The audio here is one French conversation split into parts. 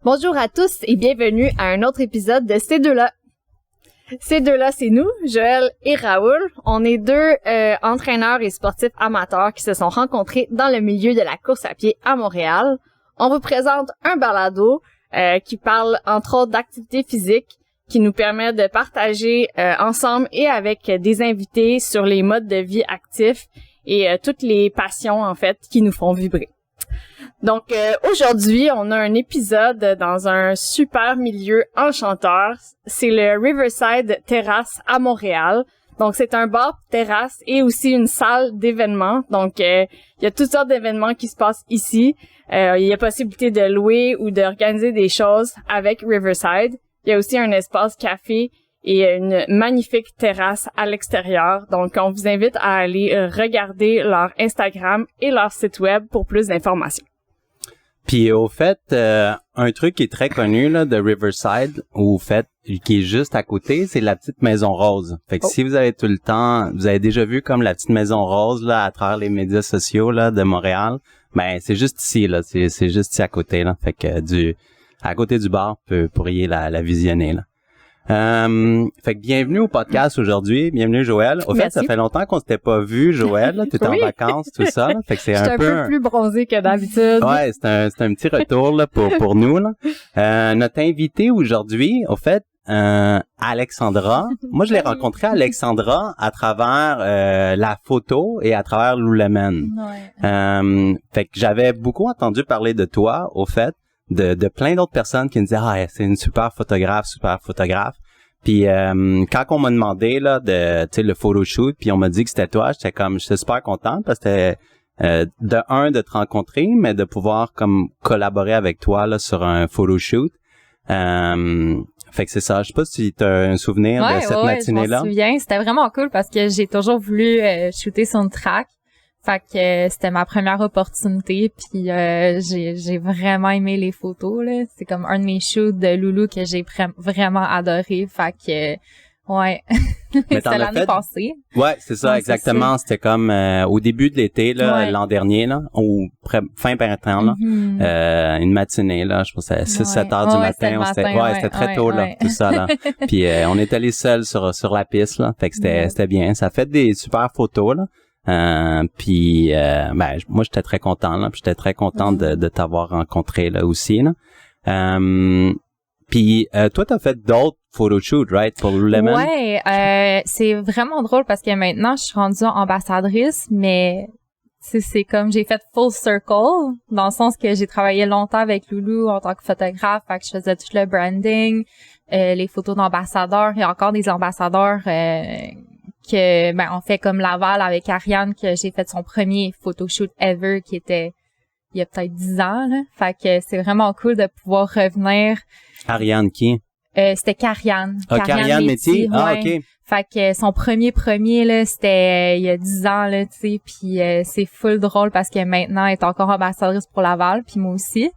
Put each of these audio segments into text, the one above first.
Bonjour à tous et bienvenue à un autre épisode de Ces deux-là. Ces deux-là, c'est nous, Joël et Raoul. On est deux entraîneurs et sportifs amateurs qui se sont rencontrés dans le milieu de la course à pied à Montréal. On vous présente un balado qui parle entre autres d'activités physiques, qui nous permet de partager ensemble et avec des invités sur les modes de vie actifs et toutes les passions en fait qui nous font vibrer. Donc aujourd'hui, on a un épisode dans un super milieu enchanteur. C'est le Riverside Terrace à Montréal. Donc c'est un bar terrasse et aussi une salle d'événements. Donc il y a toutes sortes d'événements qui se passent ici. Il y a possibilité de louer ou d'organiser des choses avec Riverside. Il y a aussi un espace café et une magnifique terrasse à l'extérieur. Donc on vous invite à aller regarder leur Instagram et leur site web pour plus d'informations. Puis au fait, un truc qui est très connu là de Riverside, au fait, qui est juste à côté, c'est la petite maison rose. Fait que si vous avez tout le temps, vous avez déjà vu comme la petite maison rose là à travers les médias sociaux là de Montréal, ben c'est juste ici là, c'est juste ici à côté là. Fait que à côté du bar, vous pourriez la visionner là. Fait que bienvenue au podcast aujourd'hui. Bienvenue Joël. Au fait, ça fait longtemps qu'on s'était pas vu, Joël. Tu étais en vacances, tout ça. Là. Fait que c'est un peu plus bronzé que d'habitude. Ouais, c'est un petit retour là pour nous là. Notre invité aujourd'hui, au fait, Alexandra. Moi, je l'ai rencontrée Alexandra à travers la photo et à travers Lululemon. Ouais. Fait que j'avais beaucoup entendu parler de toi, au fait. De plein d'autres personnes qui me disaient c'est une super photographe. Puis quand on m'a demandé là de le photoshoot, puis on m'a dit que c'était toi, j'étais super content parce que c'était de te rencontrer, mais de pouvoir comme collaborer avec toi là sur un photoshoot. Fait que c'est ça. Je sais pas si tu as un souvenir de cette matinée-là. Je me souviens, c'était vraiment cool parce que j'ai toujours voulu shooter sur une track. Fait que c'était ma première opportunité, puis j'ai vraiment aimé les photos là. C'est comme un de mes shoots de Loulou que j'ai vraiment adoré. Fait que ouais. C'était l'année passée. Ouais, c'est ça, exactement. C'était comme au début de l'été là, l'an dernier là, ou fin printemps là, une matinée là, je pense que c'était 6-7 heures du matin. C'était très tôt là, tout ça là. Puis on est allé seul sur la piste là, fait que c'était bien. Ça fait des super photos là. Puis moi j'étais très content là, puis j'étais très content de t'avoir rencontré là aussi là. Puis toi t'as fait d'autres photoshoots, right, pour Lululemon? Ouais, c'est vraiment drôle parce que maintenant je suis rendue ambassadrice, mais c'est comme j'ai fait full circle dans le sens que j'ai travaillé longtemps avec Loulou en tant que photographe, fait que je faisais tout le branding, les photos d'ambassadeurs. Il y a encore des ambassadeurs que on fait comme Laval avec Ariane, que j'ai fait son premier photoshoot ever qui était il y a peut-être 10 ans là. Fait que c'est vraiment cool de pouvoir revenir. Ariane qui? C'était Kariane. Kariane Métier. Ah OK. Fait que son premier là, c'était il y a 10 ans là, tu sais, puis c'est full drôle parce que maintenant elle est encore ambassadrice pour Laval, puis moi aussi.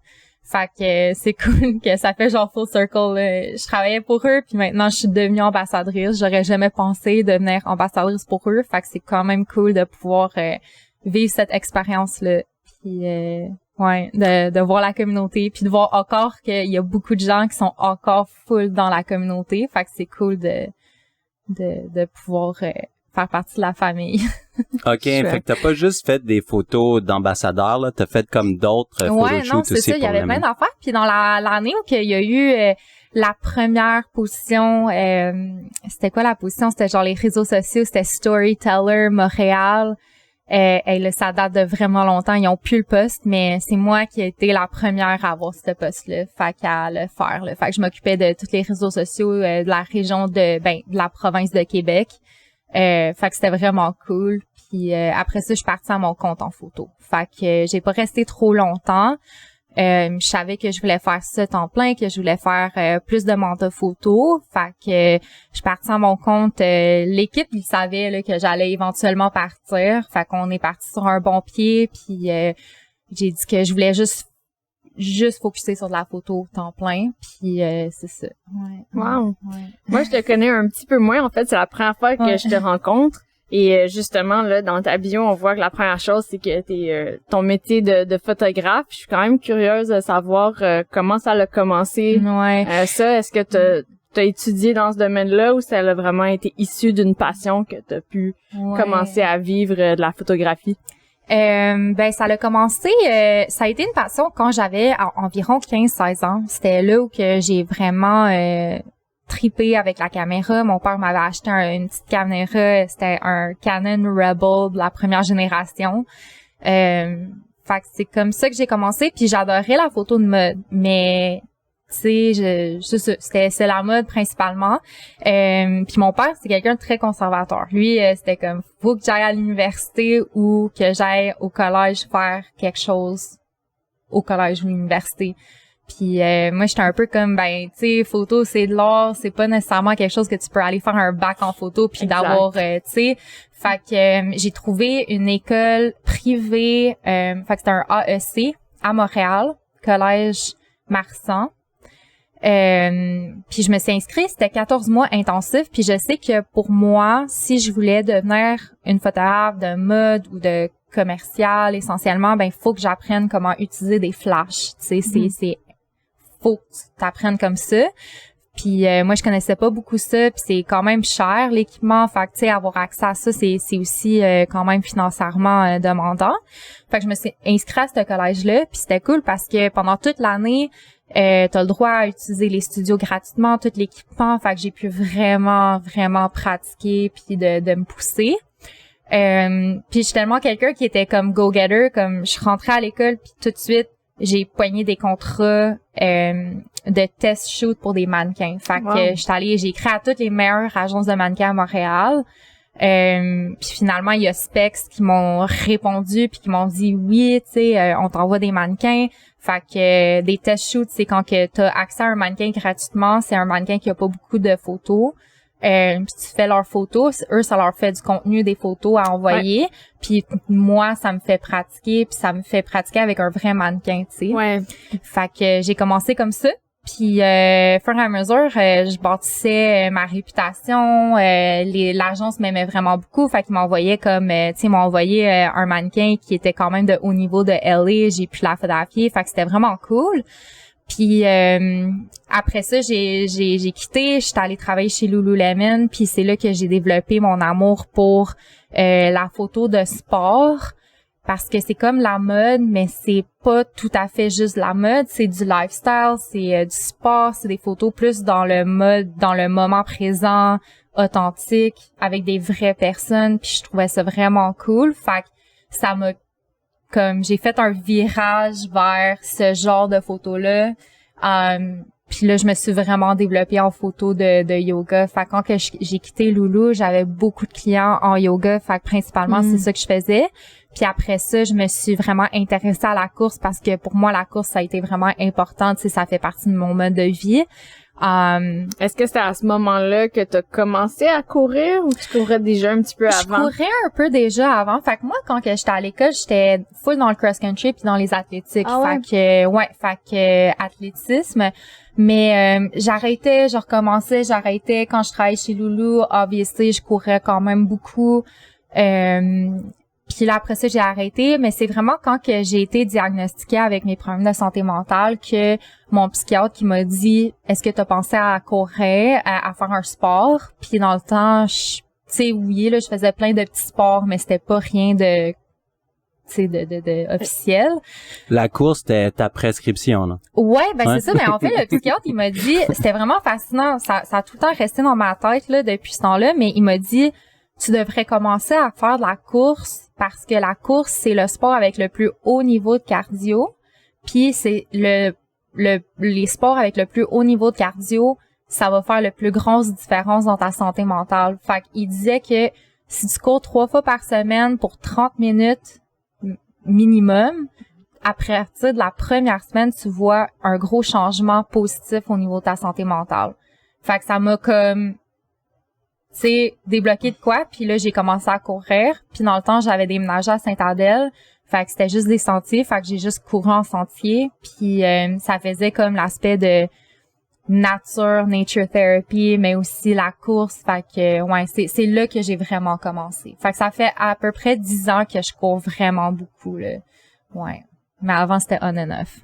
Fait que c'est cool que ça fait genre full circle. Je travaillais pour eux, puis maintenant je suis devenue ambassadrice. J'aurais jamais pensé devenir ambassadrice pour eux. Fait que c'est quand même cool de pouvoir vivre cette expérience-là. Puis de voir la communauté, puis de voir encore qu'il y a beaucoup de gens qui sont encore full dans la communauté. Fait que c'est cool de pouvoir faire partie de la famille. OK, fait que t'as pas juste fait des photos d'ambassadeurs, là, t'as fait comme d'autres photoshoots non, c'est aussi. Ça, il y avait plein d'affaires. Puis dans l'année où il y a eu la première position, c'était quoi la position? C'était genre les réseaux sociaux, c'était Storyteller Montréal. Là, ça date de vraiment longtemps, ils ont plus le poste, mais c'est moi qui ai été la première à avoir ce poste-là, fait qu'à le faire. Là. Fait que je m'occupais de tous les réseaux sociaux de la région de la province de Québec. Fait que c'était vraiment cool. Puis après ça, je suis partie à mon compte en photo. Fait que j'ai pas resté trop longtemps. Je savais que je voulais faire ça temps plein, que je voulais faire plus de mandat photo. Fait que je suis partie à mon compte. L'équipe, ils savaient là, que j'allais éventuellement partir. Fait qu'on est parti sur un bon pied. Puis j'ai dit que je voulais juste focusser sur de la photo temps plein. Puis c'est ça. Ouais. Wow. Ouais. Moi, je te connais un petit peu moins. En fait, c'est la première fois que je te rencontre. Et justement, là, dans ta bio, on voit que la première chose, c'est que t'es ton métier de photographe. Je suis quand même curieuse de savoir comment ça a commencé. Ouais. Est-ce que t'as étudié dans ce domaine-là ou ça a vraiment été issu d'une passion que t'as pu commencer à vivre de la photographie? Ben ça a commencé, ça a été une passion quand j'avais environ 15-16 ans. C'était là où que j'ai vraiment trippé avec la caméra. Mon père m'avait acheté une petite caméra, c'était un Canon Rebel de la première génération. Fait que c'est comme ça que j'ai commencé, puis j'adorais la photo de mode, mais tu sais, c'est la mode principalement. Puis mon père, c'est quelqu'un de très conservateur. Lui, c'était comme faut que j'aille à l'université ou que j'aille au collège faire quelque chose au collège ou l'université. Puis moi, j'étais un peu comme ben, tu sais, photo, c'est de l'art, c'est pas nécessairement quelque chose que tu peux aller faire un bac en photo puis d'avoir, tu sais. Fait que j'ai trouvé une école privée, fait que c'était un AEC à Montréal, collège Marsan. Puis je me suis inscrite, c'était 14 mois intensifs, puis je sais que pour moi, si je voulais devenir une photographe de mode ou de commercial essentiellement, ben faut que j'apprenne comment utiliser des flashs, tu sais, c'est faut que tu t'apprennes comme ça. Puis moi je connaissais pas beaucoup ça, puis c'est quand même cher l'équipement, fait que tu sais avoir accès à ça c'est aussi quand même financièrement demandant. Fait que je me suis inscrite à ce collège-là, puis c'était cool parce que pendant toute l'année t'as le droit à utiliser les studios gratuitement, tout l'équipement, fait que j'ai pu vraiment pratiquer puis de me pousser. Puis je suis tellement quelqu'un qui était comme go-getter, comme je rentrais à l'école puis tout de suite j'ai poigné des contrats de test shoot pour des mannequins. Fait que j'ai écrit à toutes les meilleures agences de mannequins à Montréal. Puis finalement il y a Specs qui m'ont répondu puis qui m'ont dit oui, tu sais, on t'envoie des mannequins. Fait que des test shoots, c'est quand que t'as accès à un mannequin gratuitement, c'est un mannequin qui a pas beaucoup de photos. Puis tu fais leurs photos, eux ça leur fait du contenu, des photos à envoyer. Puis moi ça me fait pratiquer, puis ça me fait pratiquer avec un vrai mannequin, tu sais. Ouais. Fait que j'ai commencé comme ça. Puis fur et à mesure, je bâtissais ma réputation. L'agence m'aimait vraiment beaucoup, fait qu'ils m'envoyaient comme, tu sais, ils m'ont envoyé un mannequin qui était quand même de haut niveau de LA. J'ai pu la photographier, fait que c'était vraiment cool. Puis après ça, j'ai quitté, j'étais allée travailler chez Lululemon, puis c'est là que j'ai développé mon amour pour la photo de sport. Parce que c'est comme la mode, mais c'est pas tout à fait juste la mode, c'est du lifestyle, c'est du sport, c'est des photos plus dans le mode, dans le moment présent, authentique, avec des vraies personnes, puis je trouvais ça vraiment cool. Fait que ça m'a comme j'ai fait un virage vers ce genre de photos-là. Puis là, je me suis vraiment développée en photo de yoga. Fait que quand que j'ai quitté Loulou, j'avais beaucoup de clients en yoga. Fait que principalement, c'est ça que je faisais. Puis après ça, je me suis vraiment intéressée à la course parce que pour moi, la course, ça a été vraiment important. Tu sais, ça fait partie de mon mode de vie. Est-ce que c'est à ce moment-là que tu as commencé à courir ou tu courais déjà un petit peu avant? Je courais un peu déjà avant. Fait que moi, quand que j'étais à l'école, j'étais full dans le cross-country puis dans les athlétiques. Fait que athlétisme. Mais j'arrêtais, je recommençais, j'arrêtais. Quand je travaillais chez Loulou, obviously, je courais quand même beaucoup. Puis là, après ça, j'ai arrêté, mais c'est vraiment quand que j'ai été diagnostiquée avec mes problèmes de santé mentale que mon psychiatre qui m'a dit « Est-ce que tu as pensé à courir, à faire un sport? » Puis dans le temps, tu sais, oui, là, je faisais plein de petits sports, mais c'était pas rien de, tu sais, de officiel. La course, c'était ta prescription, là. Ouais, c'est ça, mais en fait, le psychiatre, il m'a dit, c'était vraiment fascinant, ça a tout le temps resté dans ma tête, là, depuis ce temps-là, mais il m'a dit, tu devrais commencer à faire de la course parce que la course, c'est le sport avec le plus haut niveau de cardio. Puis c'est les sports avec le plus haut niveau de cardio, ça va faire le plus grosse différence dans ta santé mentale. Fait qu'il disait que si tu cours 3 fois par semaine pour 30 minutes minimum, à partir de la première semaine, tu vois un gros changement positif au niveau de ta santé mentale. Fait que ça m'a comme débloqué de quoi, puis là j'ai commencé à courir, puis dans le temps j'avais déménagé à Sainte-Adèle, fait que c'était juste des sentiers, fait que j'ai juste couru en sentier, puis ça faisait comme l'aspect de nature therapy, mais aussi la course. Fait que, ouais, c'est là que j'ai vraiment commencé. Fait que ça fait à peu près 10 ans que je cours vraiment beaucoup, là. Ouais. Mais avant, c'était on and off.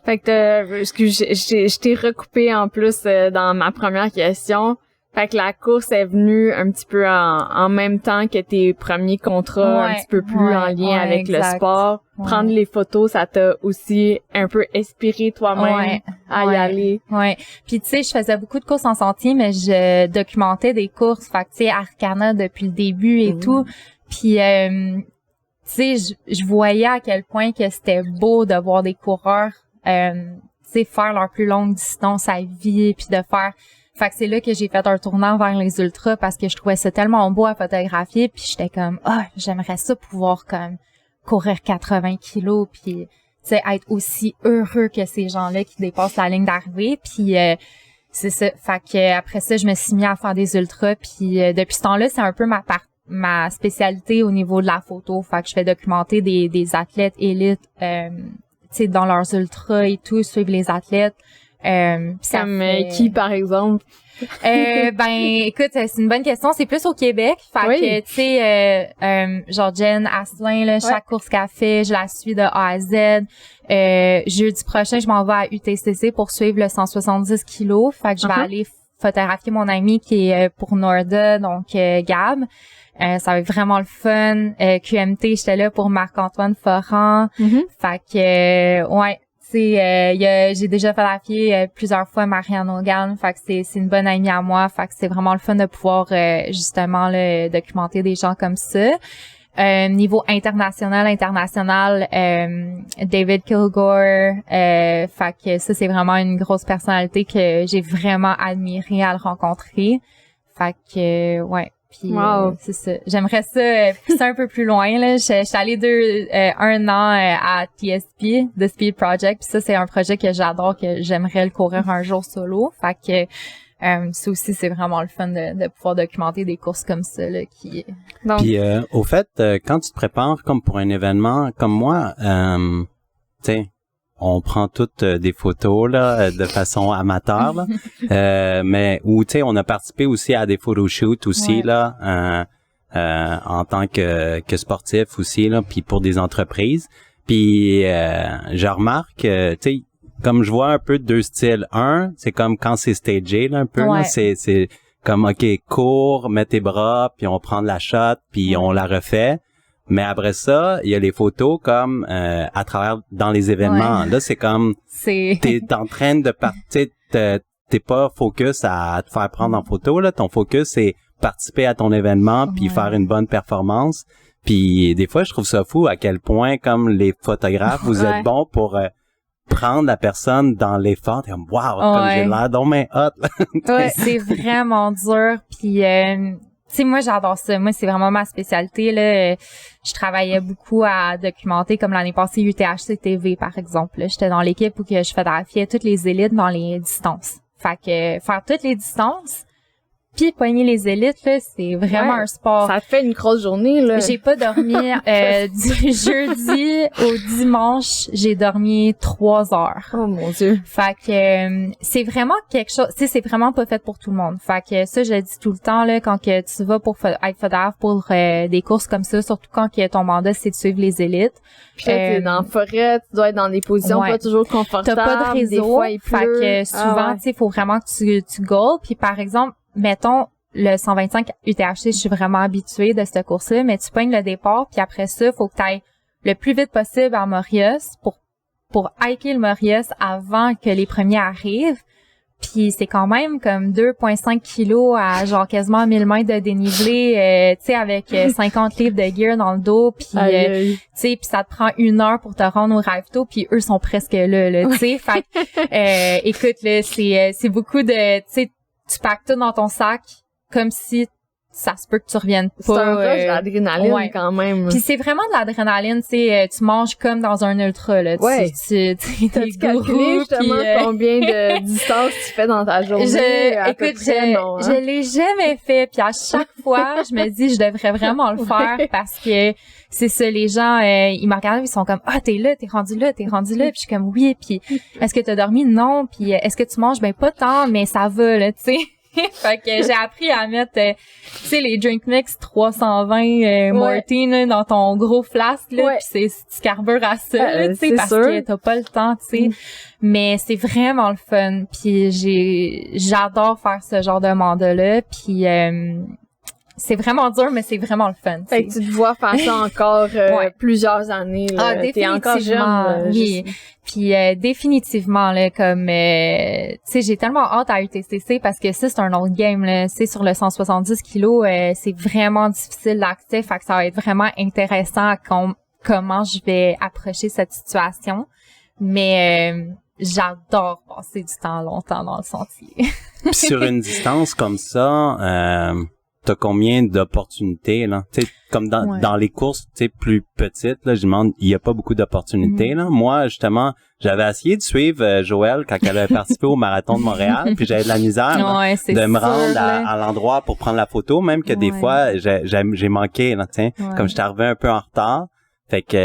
Fait que excuse, je t'ai recoupé en plus dans ma première question. Fait que la course est venue un petit peu en même temps que tes premiers contrats, un petit peu plus en lien avec le sport. Prendre les photos, ça t'a aussi un peu inspiré toi-même à y aller. Ouais. Puis tu sais, je faisais beaucoup de courses en sentier, mais je documentais des courses. Fait que tu sais, Arcana depuis le début et tout. Puis tu sais, je voyais à quel point que c'était beau de voir des coureurs, tu sais, faire leur plus longue distance à vie, puis de faire. Fait que c'est là que j'ai fait un tournant vers les ultras parce que je trouvais ça tellement beau à photographier, puis j'étais comme j'aimerais ça pouvoir comme courir 80 kilos, puis tu sais être aussi heureux que ces gens-là qui dépassent la ligne d'arrivée, puis c'est ça. Fait que après ça, je me suis mis à faire des ultras, puis depuis ce temps-là, c'est un peu ma spécialité au niveau de la photo. Fait que je fais documenter des athlètes élites, tu sais, dans leurs ultras et tout, suivre les athlètes. Comme qui, par exemple? Écoute, c'est une bonne question. C'est plus au Québec. Fait que, tu sais, genre Jen Asselin, là, chaque course qu'elle fait, je la suis de A à Z. Jeudi prochain, je m'en vais à UTCC pour suivre le 170 kilos. Fait que je vais aller photographier mon ami qui est pour Norda, donc Gab. Ça va être vraiment le fun. QMT, j'étais là pour Marc-Antoine Forant. Fait que, ouais. J'ai déjà photographié plusieurs fois Marianne Hogan, fait que c'est une bonne amie à moi, fait que c'est vraiment le fun de pouvoir justement là, documenter des gens comme ça. Niveau international, David Kilgore, fait que ça c'est vraiment une grosse personnalité que j'ai vraiment admiré à le rencontrer. Fait que ouais. Puis c'est ça. J'aimerais ça pousser un peu plus loin là. Je suis allée un an à TSP, The Speed Project. Puis ça c'est un projet que j'adore, que j'aimerais le courir un jour solo. Fait que ça aussi c'est vraiment le fun de pouvoir documenter des courses comme ça là qui. Donc... Puis au fait, quand tu te prépares comme pour un événement comme moi, tu sais, on prend toutes des photos là de façon amateur là, mais où tu sais on a participé aussi à des photoshoots aussi là en tant que sportif aussi là, puis pour des entreprises. Puis je remarque tu sais comme je vois un peu deux styles. Un, c'est comme quand c'est stagé là un peu là, c'est comme OK, cours, mets tes bras, puis on prend la shot, puis on la refait. Mais après ça, il y a les photos comme à travers dans les événements. Là, c'est comme t'es en train de partir, t'es pas focus à te faire prendre en photo là. Ton focus c'est participer à ton événement puis faire une bonne performance. Puis des fois, je trouve ça fou à quel point comme les photographes, vous êtes bons pour prendre la personne dans l'effort. T'es comme wow, comme j'ai l'air donc bien hot. C'est vraiment dur. Puis tu sais, moi, j'adore ça. Moi, c'est vraiment ma spécialité, là. Je travaillais beaucoup à documenter, comme l'année passée, UTHC TV, par exemple. J'étais dans l'équipe où que je photographiais toutes les élites dans les distances. Fait que faire toutes les distances, puis poigner les élites, là, c'est vraiment un sport. Ça fait une grosse journée, là. J'ai pas dormi du jeudi au dimanche, j'ai dormi 3 heures. Oh mon Dieu. Fait que c'est vraiment quelque chose, tu sais, c'est vraiment pas fait pour tout le monde. Fait que ça, je le dis tout le temps là, quand que tu vas pour être photographe pour des courses comme ça, surtout quand que ton mandat c'est de suivre les élites. Puis t'es dans la forêt, tu dois être dans des positions pas toujours confortables. T'as pas de réseau. Des fois, il pleut. Fait que souvent, tu sais, faut vraiment que tu goals. Puis par exemple, mettons, le 125 UTHC, je suis vraiment habituée de cette course-là, mais tu pognes le départ, puis après ça, faut que tu ailles le plus vite possible à Maurice pour hiker le Maurice avant que les premiers arrivent. Puis c'est quand même comme 2,5 kilos à genre quasiment 1000 mètres de dénivelé, tu sais, avec 50 livres de gear dans le dos, puis tu sais, puis ça te prend 1 heure pour te rendre au ravito, puis eux sont presque là, tu sais. Fait que, écoute, là, c'est beaucoup de, tu sais, tu packs tout dans ton sac comme si ça se peut que tu reviennes pas. C'est un rush d'adrénaline ouais. quand même. Puis c'est vraiment de l'adrénaline, tu sais, tu manges comme dans un ultra, là. Ouais. Tu T'as-tu calculé justement combien de distance tu fais dans ta journée? Écoute, je l'ai jamais fait, puis à chaque fois, je me dis, je devrais vraiment le faire parce que c'est ça, les gens, ils me regardent, ils sont comme, ah, t'es rendu là, puis je suis comme, oui, puis est-ce que t'as dormi? Non, puis est-ce que tu manges? Ben, pas tant, mais ça va, là, tu sais. Fait que j'ai appris à mettre, tu sais, les drink mix 320 Morty là, dans ton gros flasque, là, ouais. pis tu carbures à ça, là, tu sais, parce sûr. que t'as pas le temps, tu sais. Mais c'est vraiment le fun, puis j'adore faire ce genre de mandat-là, puis c'est vraiment dur, mais c'est vraiment le fun. Fait que tu te vois faire ça encore ouais. plusieurs années. Là. Ah, définitivement. T'es encore jeune. Oui. Puis définitivement là, comme tu sais, j'ai tellement hâte à UTCC parce que ça c'est un autre game là. C'est sur le 170 kilos, c'est vraiment difficile d'accès. Fait que ça va être vraiment intéressant à comment je vais approcher cette situation. Mais j'adore passer du temps longtemps dans le sentier. Puis sur une distance comme ça, t'as combien d'opportunités, là? Tu sais, comme dans les courses, tu sais, plus petites, là, je demande, il y a pas beaucoup d'opportunités, là. Moi, justement, j'avais essayé de suivre Joëlle quand elle avait participé au Marathon de Montréal, puis j'avais de la misère là, de me rendre à l'endroit pour prendre la photo, même que des fois, j'ai manqué, là, tu sais, comme j'étais arrivé un peu en retard. Fait que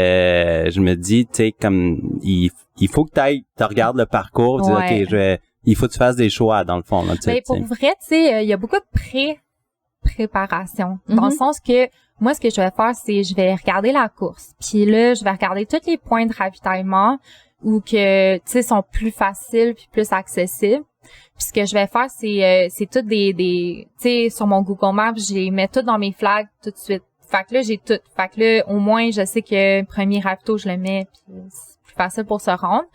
je me dis, tu sais, comme, il faut que tu regardes le parcours, tu dis, OK, il faut que tu fasses des choix, dans le fond, là, tu sais. Ben, pour vrai, tu sais, il y a beaucoup de préparation. Dans le sens que moi, ce que je vais faire, c'est je vais regarder la course. Puis là, je vais regarder tous les points de ravitaillement ou que, tu sais, sont plus faciles puis plus accessibles. Puis ce que je vais faire, c'est tout des tu sais, sur mon Google Maps, je les mets tout dans mes flags tout de suite. Fait que là, j'ai tout. Fait que là, au moins, je sais que premier ravito, je le mets puis c'est plus facile pour se rendre.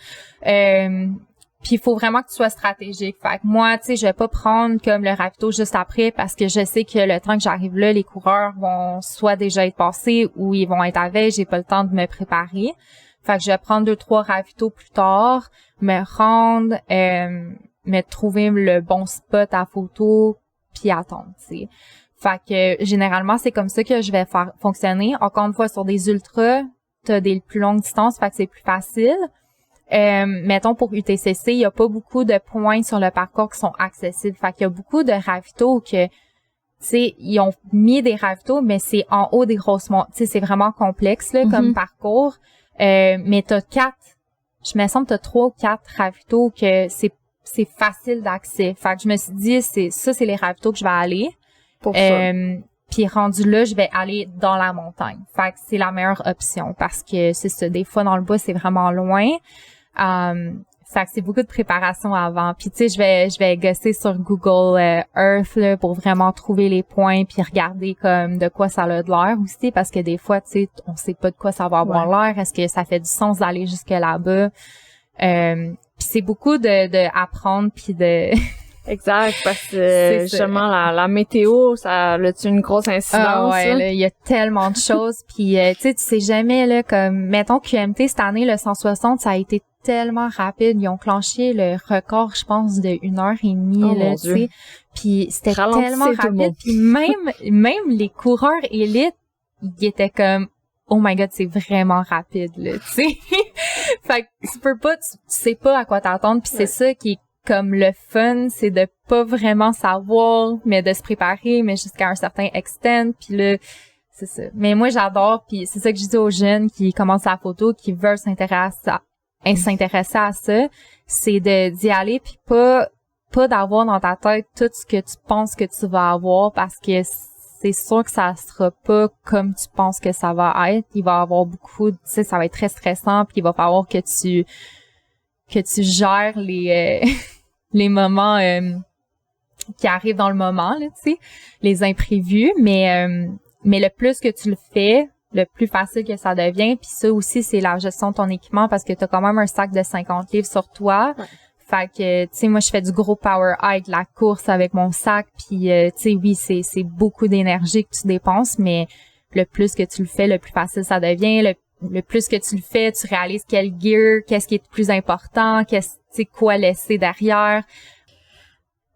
Puis il faut vraiment que tu sois stratégique. Fait que moi, tu sais, je vais pas prendre comme le ravito juste après parce que je sais que le temps que j'arrive là, les coureurs vont soit déjà être passés ou ils vont être à veille, j'ai pas le temps de me préparer. Fait que je vais prendre 2-3 ravitos plus tard, me rendre, me trouver le bon spot à photo puis attendre, tu sais. Fait que généralement, c'est comme ça que je vais faire fonctionner. Encore une fois, sur des ultras, t'as des plus longues distances, fait que c'est plus facile. Mettons pour UTCC, il y a pas beaucoup de points sur le parcours qui sont accessibles. Fait qu'il y a beaucoup de ravitaux que, tu sais, ils ont mis des ravitaux, mais c'est en haut des grosses montagnes. Tu sais, c'est vraiment complexe, là, comme parcours. Mais je me semble que t'as 3 ou 4 ravitaux que c'est facile d'accès. Fait que je me suis dit, c'est les ravitaux que je vais aller. Pour ça. Puis rendu là, je vais aller dans la montagne. Fait que c'est la meilleure option parce que c'est ça, des fois dans le bas, c'est vraiment loin. Fait que c'est beaucoup de préparation avant. Puis tu sais, je vais gosser sur Google Earth là, pour vraiment trouver les points puis regarder comme de quoi ça a de l'air aussi parce que des fois, tu sais, on sait pas de quoi ça va avoir l'air. Est-ce que ça fait du sens d'aller jusque là-bas? Puis c'est beaucoup de apprendre puis de Exact, parce que justement la météo, ça a une grosse incidence. Ah ouais, là, il y a tellement de choses puis tu sais jamais là comme mettons QMT cette année le 160, ça a été tellement rapide, ils ont clenché le record je pense de 1h30 là, tu sais. Puis c'était tellement rapide puis même les coureurs élites, ils étaient comme oh my god, c'est vraiment rapide là, tu sais. Fait que tu sais pas à quoi t'attendre puis c'est ça qui est comme le fun, c'est de pas vraiment savoir, mais de se préparer, mais jusqu'à un certain extent. Puis là, c'est ça. Mais moi, j'adore, puis c'est ça que je dis aux jeunes qui commencent la photo, qui veulent s'intéresser à ça, c'est d'y aller, puis pas d'avoir dans ta tête tout ce que tu penses que tu vas avoir, parce que c'est sûr que ça sera pas comme tu penses que ça va être. Il va y avoir beaucoup, tu sais, ça va être très stressant, puis il va falloir que tu gères les moments qui arrivent dans le moment là, tu sais, les imprévus, mais le plus que tu le fais, le plus facile que ça devient, puis ça aussi c'est la gestion de ton équipement parce que tu as quand même un sac de 50 livres sur toi. Ouais. Fait que tu sais moi je fais du gros power hike, la course avec mon sac, puis tu sais oui, c'est beaucoup d'énergie que tu dépenses, mais le plus que tu le fais, le plus facile ça devient. Le plus que tu le fais, tu réalises quel gear, qu'est-ce qui est le plus important, c'est quoi laisser derrière.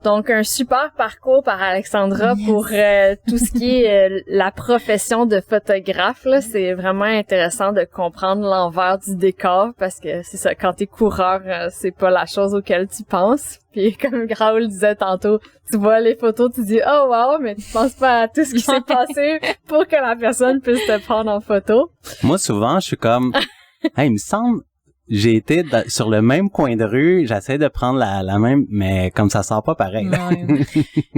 Donc, un super parcours par Alexandra pour tout ce qui est la profession de photographe. Là, c'est vraiment intéressant de comprendre l'envers du décor parce que c'est ça, quand t'es coureur, c'est pas la chose auquel tu penses. Puis comme Raoul disait tantôt, tu vois les photos, tu dis « Oh wow », mais tu penses pas à tout ce qui s'est passé pour que la personne puisse te prendre en photo. Moi, souvent, je suis comme « Hey, il me semble... » J'ai été sur le même coin de rue, j'essaie de prendre la même, mais comme ça sort pas pareil. Ouais.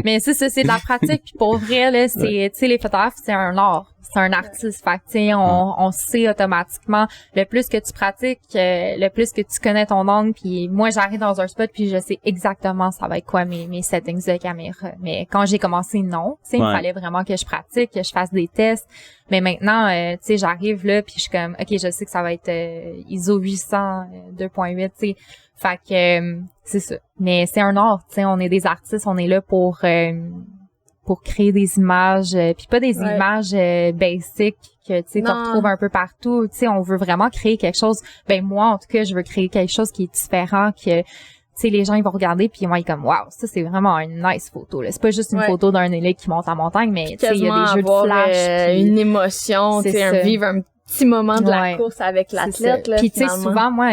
Mais c'est ça, c'est de la pratique. Puis pour vrai, là, c'est, tu sais, les photographes, c'est un art. C'est un artiste. Fait que, tu sais, on sait automatiquement, le plus que tu pratiques, le plus que tu connais ton angle. Puis moi, j'arrive dans un spot puis je sais exactement ça va être quoi mes settings de caméra. Mais quand j'ai commencé, non. Tu sais, il fallait vraiment que je pratique, que je fasse des tests. Mais maintenant, tu sais, j'arrive là puis je suis comme, OK, je sais que ça va être ISO 800, 2.8, tu sais. Fait que, c'est ça. Mais c'est un art, tu sais, on est des artistes, on est là pour créer des images, puis pas des images basiques que, tu sais, qu'on retrouve un peu partout. Tu sais, on veut vraiment créer quelque chose. Ben, moi, en tout cas, je veux créer quelque chose qui est différent, que, tu sais, les gens, ils vont regarder puis ils vont être comme, wow, ça, c'est vraiment une nice photo, là. C'est pas juste une photo d'un élève qui monte en montagne, mais, tu sais, il y a des jeux de flash. Une émotion, tu sais, vivre un petit moment de la course avec l'athlète, là. Puis, tu sais, souvent, moi,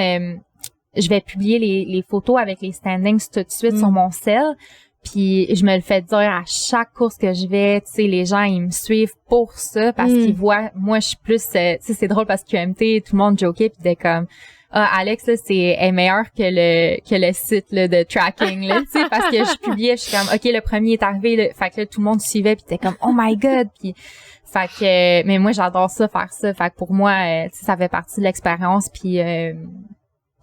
je vais publier les photos avec les standings tout de suite sur mon cell. Puis je me le fais dire à chaque course que je vais, tu sais, les gens, ils me suivent pour ça parce qu'ils voient, moi, je suis plus, tu sais, c'est drôle parce que QMT, tout le monde jokait puis était comme, Alex, là, est meilleur que le site, là, de tracking, là, tu sais, parce que je publiais, je suis comme, OK, le premier est arrivé, là, fait que là, tout le monde suivait puis était comme, oh my god, puis fait que, mais moi, j'adore ça, faire ça, fait que pour moi, tu sais, ça fait partie de l'expérience puis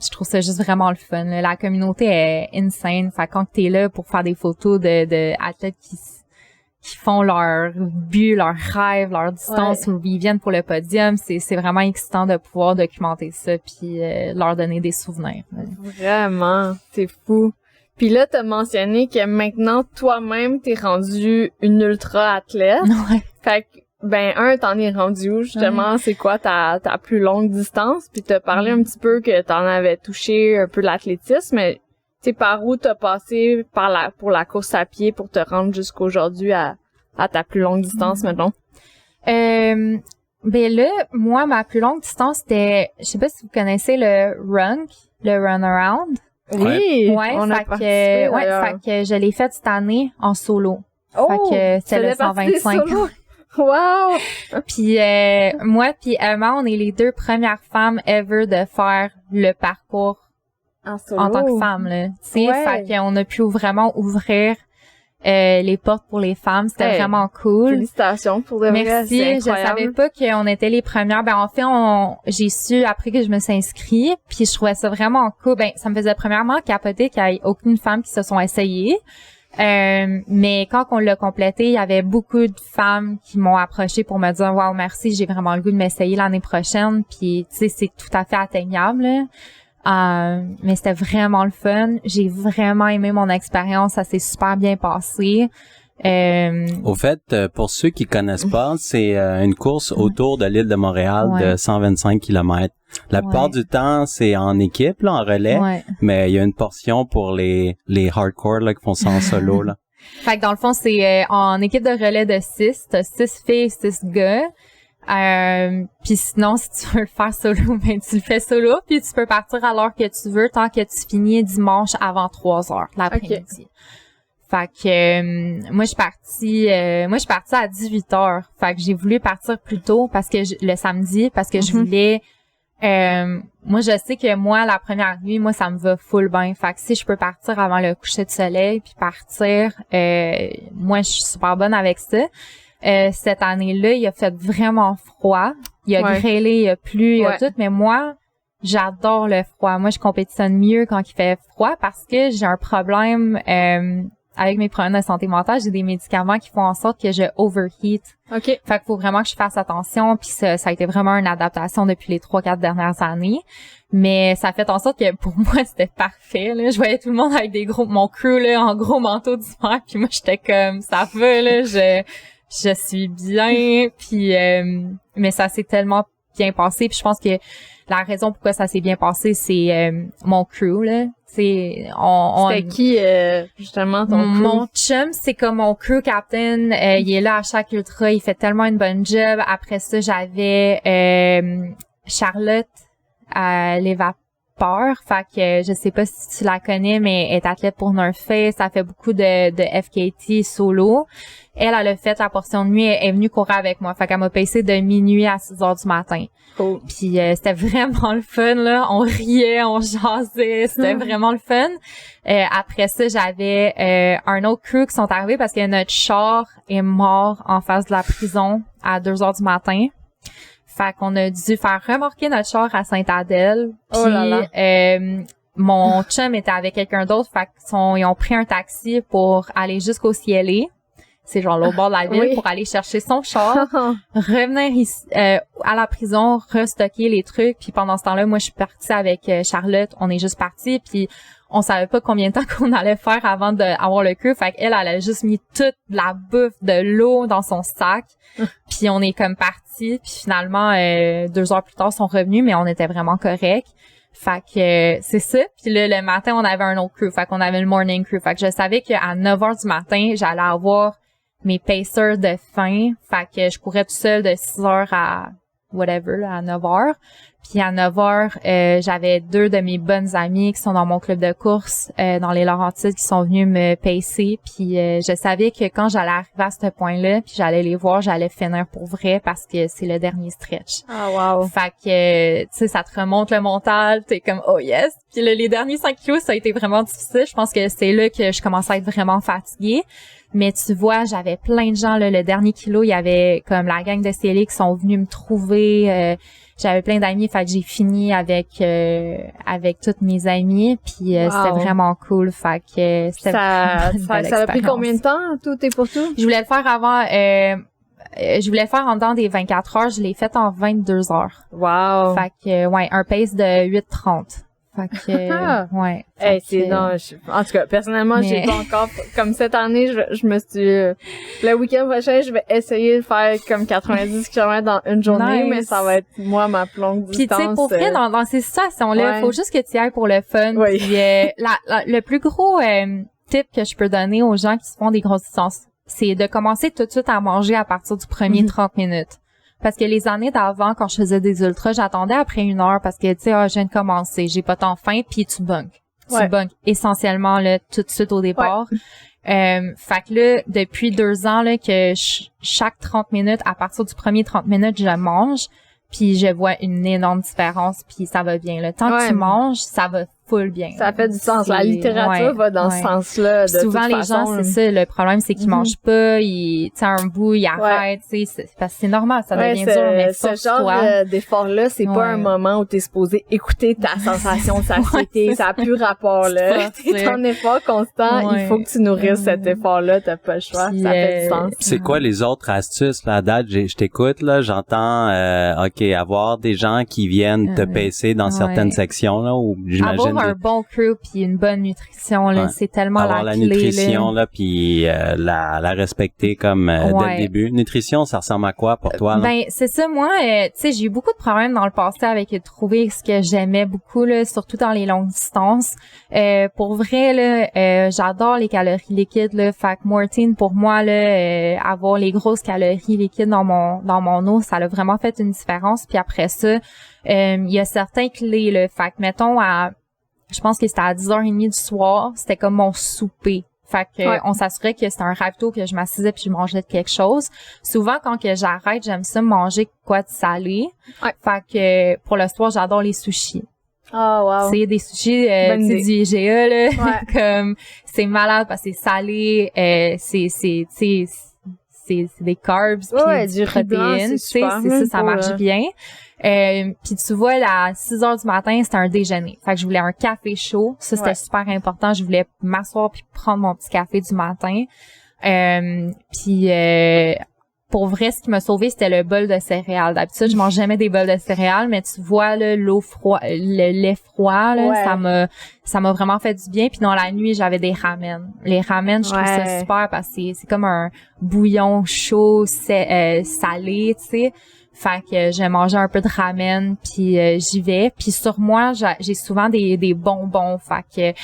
je trouve ça juste vraiment le fun. Là. La communauté est insane. Fait quand t'es là pour faire des photos de athlètes qui font leur but, leur rêve, leur distance, où ils viennent pour le podium, c'est vraiment excitant de pouvoir documenter ça puis leur donner des souvenirs. Vraiment, c'est fou. Puis là, t'as mentionné que maintenant, toi-même, t'es rendu une ultra athlète. Ouais. Fait que t'en es rendu où, justement? C'est quoi ta plus longue distance? Puis t'as parlé un petit peu que t'en avais touché un peu l'athlétisme, mais tu sais, par où t'as passé pour la course à pied pour te rendre jusqu'aujourd'hui à ta plus longue distance, mettons? Ben là, moi, ma plus longue distance, c'était, je sais pas si vous connaissez le Runaround. Oui! Ouais, fait que je l'ai fait cette année en solo. Oh! Fait que c'était le 125. Wow! Puis moi puis Emma, on est les deux premières femmes ever de faire le parcours en tant que femme, là. Tu sais, fait qu'on a pu vraiment ouvrir les portes pour les femmes. C'était vraiment cool. Félicitations pour de vrai. Merci. Je savais pas qu'on était les premières. Ben en fait, j'ai su après que je me suis inscrite, puis je trouvais ça vraiment cool. Ben ça me faisait premièrement capoter qu'il y ait aucune femme qui se sont essayées. Mais quand on l'a complété, il y avait beaucoup de femmes qui m'ont approché pour me dire wow, merci, j'ai vraiment le goût de m'essayer l'année prochaine. Puis tu sais, c'est tout à fait atteignable. Mais c'était vraiment le fun. J'ai vraiment aimé mon expérience, ça s'est super bien passé. Au fait, pour ceux qui connaissent pas, c'est une course autour de l'île de Montréal de 125 km. La plupart du temps, c'est en équipe, là, en relais, mais il y a une portion pour les hardcore là, qui font ça en solo. Là. Fait que dans le fond, c'est en équipe de relais de 6. T'as 6 filles, 6 gars. Puis sinon, si tu veux le faire solo, ben tu le fais solo, puis tu peux partir à l'heure que tu veux tant que tu finis dimanche avant 3h l'après-midi. Fait que moi je suis partie à 18h. Fait que j'ai voulu partir plus tôt parce que le samedi parce que je voulais moi je sais que moi la première nuit, moi ça me va full bien. Fait que si je peux partir avant le coucher de soleil puis partir moi je suis super bonne avec ça. Cette année-là, il a fait vraiment froid. Il a grêlé, il a plu, il y a tout, mais moi j'adore le froid. Moi je compétitionne mieux quand il fait froid parce que j'ai un problème avec mes problèmes de santé mentale, j'ai des médicaments qui font en sorte que je overheat. OK. Fait qu'il faut vraiment que je fasse attention, puis ça a été vraiment une adaptation depuis les 3-4 dernières années. Mais ça fait en sorte que pour moi, c'était parfait, là. Je voyais tout le monde avec mon crew, là, en gros manteau d'hiver, puis moi, j'étais comme, ça va, là, je suis bien, puis mais ça s'est tellement bien passé. Puis je pense que la raison pourquoi ça s'est bien passé, c'est mon crew, là. C'était qui, justement, ton crew? Mon chum, c'est comme mon crew captain. Il est là à chaque ultra. Il fait tellement une bonne job. Après ça, j'avais Charlotte à l'Évapeur. Fait que je sais pas si tu la connais, mais elle est athlète pour North Face. Ça fait beaucoup de FKT solo. Elle a fait la portion de nuit. Elle est venue courir avec moi. Fait qu'elle m'a pacé de minuit à 6h du matin. Cool. Puis c'était vraiment le fun, là. On riait, on jasait. C'était vraiment le fun. Après ça, j'avais un autre crew qui sont arrivés parce que notre char est mort en face de la prison à 2h du matin. Fait qu'on a dû faire remorquer notre char à Sainte-Adèle. Puis mon chum était avec quelqu'un d'autre. Fait qu'ils ont pris un taxi pour aller jusqu'au CLA. C'est genre l'autre bord de la ville, oui. pour aller chercher son char, revenir ici, à la prison, restocker les trucs. Puis pendant ce temps-là, moi, je suis partie avec Charlotte. On est juste partis. Puis on savait pas combien de temps qu'on allait faire avant d'avoir le queue. Fait qu'elle, elle a juste mis toute la bouffe, de l'eau dans son sac. Puis on est comme partis. Puis finalement, 2 heures plus tard, ils sont revenus, mais on était vraiment corrects. Fait que c'est ça. Puis là, le matin, on avait un autre crew. Fait qu'on avait le morning crew. Fait que je savais qu'à 9h du matin, j'allais avoir mes pacers de fin. Fait que je courais tout seul de 6h à whatever, là, à 9h. Puis à 9h, j'avais 2 de mes bonnes amies qui sont dans mon club de course dans les Laurentides qui sont venus me pacer. Puis je savais que quand j'allais arriver à ce point-là, puis j'allais les voir, j'allais finir pour vrai parce que c'est le dernier stretch. Ah, wow. Fait que, tu sais, ça te remonte le mental, t'es comme, oh yes. Puis là, les derniers 5 kilos, ça a été vraiment difficile. Je pense que c'est là que je commençais à être vraiment fatiguée. Mais tu vois, j'avais plein de gens, là, le dernier kilo, il y avait comme la gang de CLA qui sont venus me trouver. J'avais plein d'amis, fait que j'ai fini avec toutes mes amies, puis wow. C'était vraiment cool, fait que c'était ça a pris combien de temps, tout et pour tout? Je voulais le faire avant, je voulais le faire en dedans des 24 heures, je l'ai fait en 22 heures. Wow! Fait que, ouais, un pace de 8:30. Fait que, ouais. Hey, c'est non, en tout cas, personnellement, j'ai pas encore, comme cette année, je me suis, le week-end prochain, je vais essayer de faire comme 90 km dans une journée, mais ça va être, moi, ma longue distance. Puis, tu sais, pour vrai, dans ces situations-là, faut juste que tu y ailles pour le fun. Oui. Puis, le plus gros, tip que je peux donner aux gens qui se font des grosses distances, c'est de commencer tout de suite à manger à partir du premier 30 minutes. Parce que les années d'avant, quand je faisais des ultras, j'attendais après 1 heure parce que, tu sais, je viens de commencer, j'ai pas tant faim, puis tu bunkes. Tu bunkes essentiellement, là, tout de suite au départ. Fait que là, depuis 2 ans, là, que chaque 30 minutes, à partir du premier 30 minutes, je mange, puis je vois une énorme différence, puis ça va bien, là. Tant que tu manges, ça va full bien. Ça fait du sens. La littérature va dans ce sens-là. De souvent, les gens, c'est ça. Le problème, c'est qu'ils mangent pas. Tu sais, un bout, ils arrêtent. Tu sais, parce que c'est normal. Ça devient dur, mais ce genre d'effort-là, c'est pas un moment où t'es supposé écouter ta sensation de satiété. Ça a plus rapport, là. C'est un effort constant. Il faut que tu nourrisses cet effort-là. T'as pas le choix. Ça fait du sens. C'est quoi les autres astuces, là, à date? Je t'écoute, là. J'entends, OK, avoir des gens qui viennent te pacer dans certaines sections, là, où j'imagine avoir un bon crew puis une bonne nutrition, là, c'est tellement avoir la la clé, nutrition, là, puis la respecter comme dès le début. Nutrition, ça ressemble à quoi pour toi, là? Ben, c'est ça, moi, tu sais, j'ai eu beaucoup de problèmes dans le passé avec trouver ce que j'aimais beaucoup, là, surtout dans les longues distances. Pour vrai, là, j'adore les calories liquides, là. Fait que Mortine, pour moi, là, avoir les grosses calories liquides dans mon eau, ça a vraiment fait une différence. Puis après ça, il y a certains clés, là. Fait que, mettons, je pense que c'était à 10h30 du soir, c'était comme mon souper. Fait que on s'assurait que c'était un ravito, que je m'assisais puis je mangeais de quelque chose. Souvent, quand que j'arrête, j'aime ça manger quoi de salé. Fait que pour le soir, j'adore les sushis. Oh, wow. C'est des sushis, du IGA, là. Comme, c'est malade parce que c'est salé, c'est des carbs puis du protéines, c'est ça, ça marche bien. Puis tu vois, à 6h du matin, c'était un déjeuner. Fait que je voulais un café chaud. Ça, c'était super important. Je voulais m'asseoir puis prendre mon petit café du matin. Puis pour vrai, ce qui m'a sauvé, c'était le bol de céréales. D'habitude, je mange jamais des bols de céréales, mais tu vois, là, le lait froid, là, ça m'a vraiment fait du bien. Puis dans la nuit, j'avais des ramen. Les ramen, je trouve ça super parce que c'est comme un bouillon chaud, salé, tu sais. Fait que je mangeais un peu de ramen, puis j'y vais. Puis sur moi, j'ai souvent des bonbons. Fait que,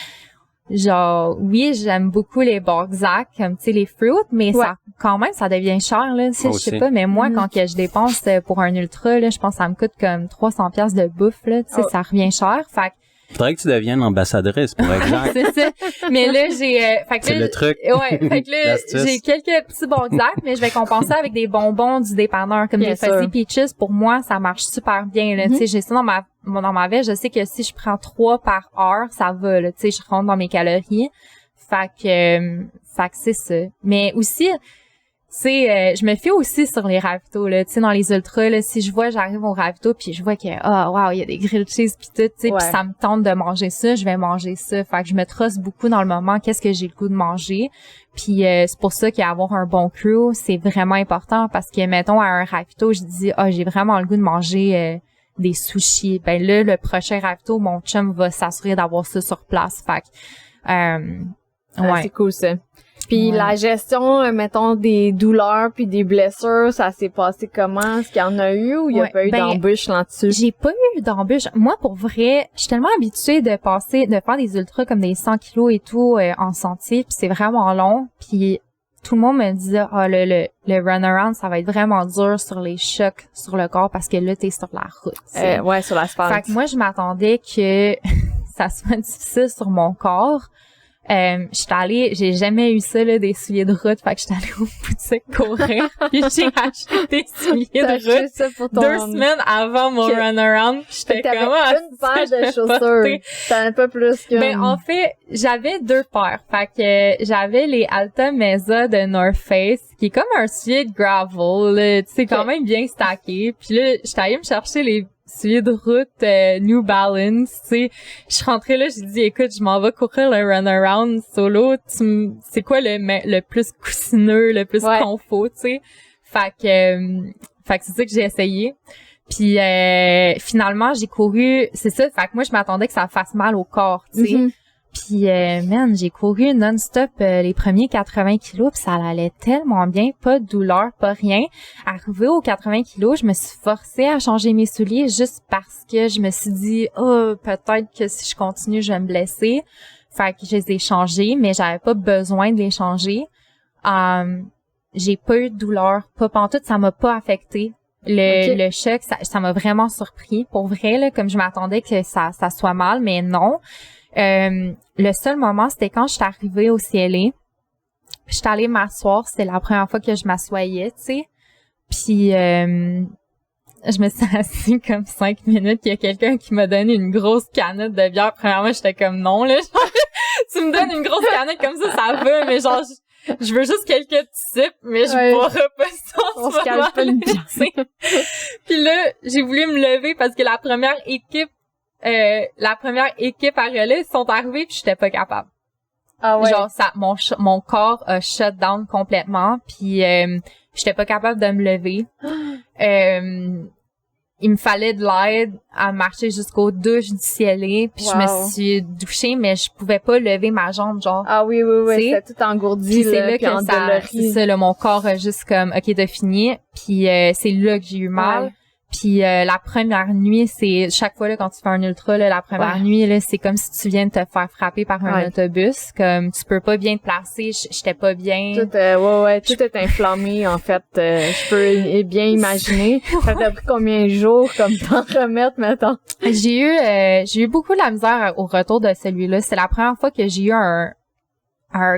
genre, oui, j'aime beaucoup les Barzac, comme, tu sais, les fruits, mais ça, quand même, ça devient cher, là. Je sais pas, mais moi, quand que je dépense pour un ultra, là, je pense que ça me coûte comme 300 pièces de bouffe, là. Tu sais, ça revient cher. Fait que, faudrait que tu deviennes ambassadrice pour Exact. C'est ça. Mais là, fait que c'est là, le truc. Ouais. Fait que là, j'ai quelques petits Barzac, mais je vais compenser avec des bonbons du dépanneur, comme des Fuzzy Peaches. Pour moi, ça marche super bien, là. Tu sais, j'ai ça dans ma veille. Je sais que si je prends 3 par heure, ça va, là. Tu sais, je rentre dans mes calories. Fait que c'est ça. Mais aussi, je me fie aussi sur les ravitaux, là, tu sais, dans les ultras, là, si je vois, j'arrive au ravito puis je vois que, wow, il y a des grilled cheese pis tout, tu sais, pis ça me tente de manger ça, je vais manger ça. Fait que je me trosse beaucoup dans le moment, qu'est-ce que j'ai le goût de manger. Puis c'est pour ça qu'avoir un bon crew, c'est vraiment important parce que, mettons, à un ravito, je dis, j'ai vraiment le goût de manger des sushis. Ben là, le prochain ravito, mon chum va s'assurer d'avoir ça sur place. Fait que, c'est cool, ça. Puis la gestion, mettons, des douleurs puis des blessures, ça s'est passé comment? Est-ce qu'il y en a eu ou il y a pas eu d'embûche là-dessus? J'ai pas eu d'embûche. Moi, pour vrai, je suis tellement habituée de faire des ultras comme des 100 kilos et tout en sentier, puis c'est vraiment long. Puis tout le monde me disait, le runaround, ça va être vraiment dur sur les chocs sur le corps parce que là, t'es sur la route. Sur l'asphalte. Fait que moi, je m'attendais que ça soit difficile sur mon corps. J'ai jamais eu ça, là, des souliers de route. Fait que j'étais allée au boutique courir. Puis j'ai acheté des souliers de route ça pour 2 semaines avant mon runaround. J'étais comme, une paire de chaussures. T'en as pas plus que. Ben, en fait, j'avais 2 paires. Fait que j'avais les Alta Mesa de North Face, qui est comme un soulier de gravel, là. Tu sais, quand même bien stacké. Puis là, j'étais allée me chercher les souliers de route New Balance, tu sais. Je suis rentrée là, j'ai dit, écoute, je m'en vais courir le runaround solo. C'est quoi le plus coussineux, le plus confort, tu sais. Fait que c'est ça que j'ai essayé. Puis finalement, j'ai couru, c'est ça. Fait que moi, je m'attendais que ça fasse mal au corps, tu sais. Puis, j'ai couru non-stop les premiers 80 kilos, puis ça allait tellement bien, pas de douleur, pas rien. Arrivé aux 80 kilos, je me suis forcée à changer mes souliers juste parce que je me suis dit, peut-être que si je continue, je vais me blesser. Fait que je les ai changés, mais j'avais pas besoin de les changer. J'ai pas eu de douleur, pas pantoute, ça m'a pas affecté. Le choc, ça m'a vraiment surpris. Pour vrai, là, comme je m'attendais que ça soit mal, mais non. Le seul moment, c'était quand je suis arrivée au CLA. Je suis allée m'asseoir, c'était la première fois que je m'assoyais, tu sais. Puis je me suis assise comme 5 minutes, il y a quelqu'un qui m'a donné une grosse canette de bière. Premièrement, j'étais comme non, là, genre, tu me donnes une grosse canette comme ça va, mais genre je veux juste quelques petits sips, mais je boirai pas ça en ce moment, là, tu sais. Puis là, j'ai voulu me lever parce que la première équipe à relais sont arrivés puis j'étais pas capable. Genre mon corps a shut down complètement puis j'étais pas capable de me lever. Il me fallait de l'aide à marcher jusqu'aux douches du CLA puis je me suis douchée mais je pouvais pas lever ma jambe genre. Oui, c'était tout engourdi là, c'est là que c'est ça là, mon corps a juste comme OK, t'as fini puis c'est là que j'ai eu mal. Puis la première nuit, c'est chaque fois là quand tu fais un ultra là, la première nuit là, c'est comme si tu viens de te faire frapper par un autobus, comme tu peux pas bien te placer, j'étais pas bien. Tout est inflammé en fait, je peux bien imaginer. Ça t'a pris combien de jours comme t'en remettre maintenant? J'ai eu beaucoup de la misère au retour de celui-là, c'est la première fois que j'ai eu un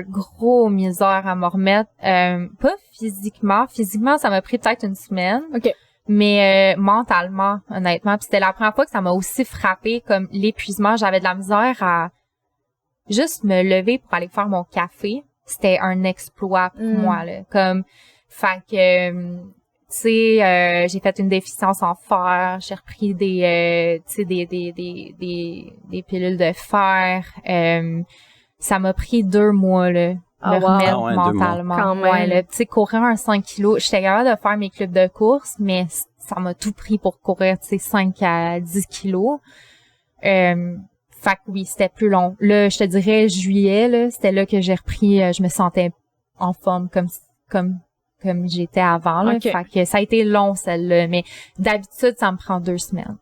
gros misère à me remettre, pas physiquement ça m'a pris peut-être une semaine. OK. Mais mentalement, honnêtement, puis c'était la première fois que ça m'a aussi frappé comme l'épuisement. J'avais de la misère à juste me lever pour aller faire mon café. C'était un exploit pour moi là. Comme fait que tu sais, j'ai fait une déficience en fer. J'ai repris des pilules de fer. Ça m'a pris 2 mois là. Me remettre mentalement. Quand même. Tu sais, courir un 5 kilos. J'étais capable de faire mes clubs de course, mais ça m'a tout pris pour courir, tu sais, 5 à 10 kilos. Fait que oui, c'était plus long. Là, je te dirais, juillet, là, c'était là que j'ai repris, je me sentais en forme comme comme j'étais avant, là. Okay. Fait que ça a été long, celle-là. Mais d'habitude, ça me prend 2 semaines.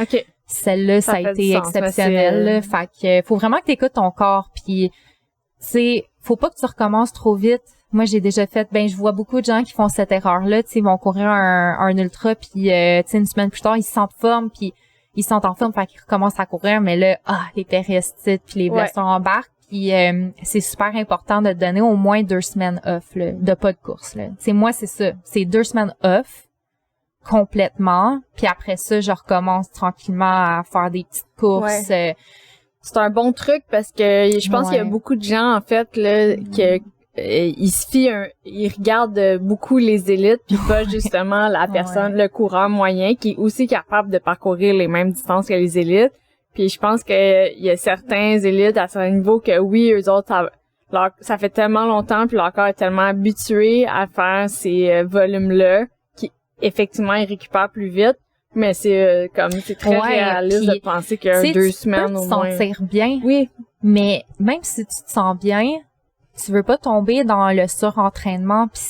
OK. Celle-là, ça a été exceptionnel, là. Fait que faut vraiment que t'écoutes ton corps. Puis, tu sais, faut pas que tu recommences trop vite. Moi, j'ai déjà fait, je vois beaucoup de gens qui font cette erreur-là. Tu sais, ils vont courir un ultra, puis, tu sais, une semaine plus tard, ils se sentent ils sont en forme, fait qu'ils recommencent à courir. Mais là, les périostites, puis les blessures embarquent. Puis c'est super important de te donner au moins 2 semaines off, là, de pas de course, là. Tu sais, moi, c'est ça. C'est 2 semaines off, complètement. Puis après ça, je recommence tranquillement à faire des petites courses. Ouais. C'est un bon truc parce que je pense qu'il y a beaucoup de gens, en fait, là, ils se fient ils regardent beaucoup les élites puis pas justement la personne, le coureur moyen qui est aussi capable de parcourir les mêmes distances que les élites. Puis je pense que il y a certains élites à certains niveaux que oui, eux autres, ça fait tellement longtemps puis leur corps est tellement habitué à faire ces volumes-là qui effectivement ils récupèrent plus vite. Mais c'est c'est très réaliste de penser que 2 semaines au moins. Tu peux te sentir bien. Oui. Mais même si tu te sens bien, tu veux pas tomber dans le surentraînement, puis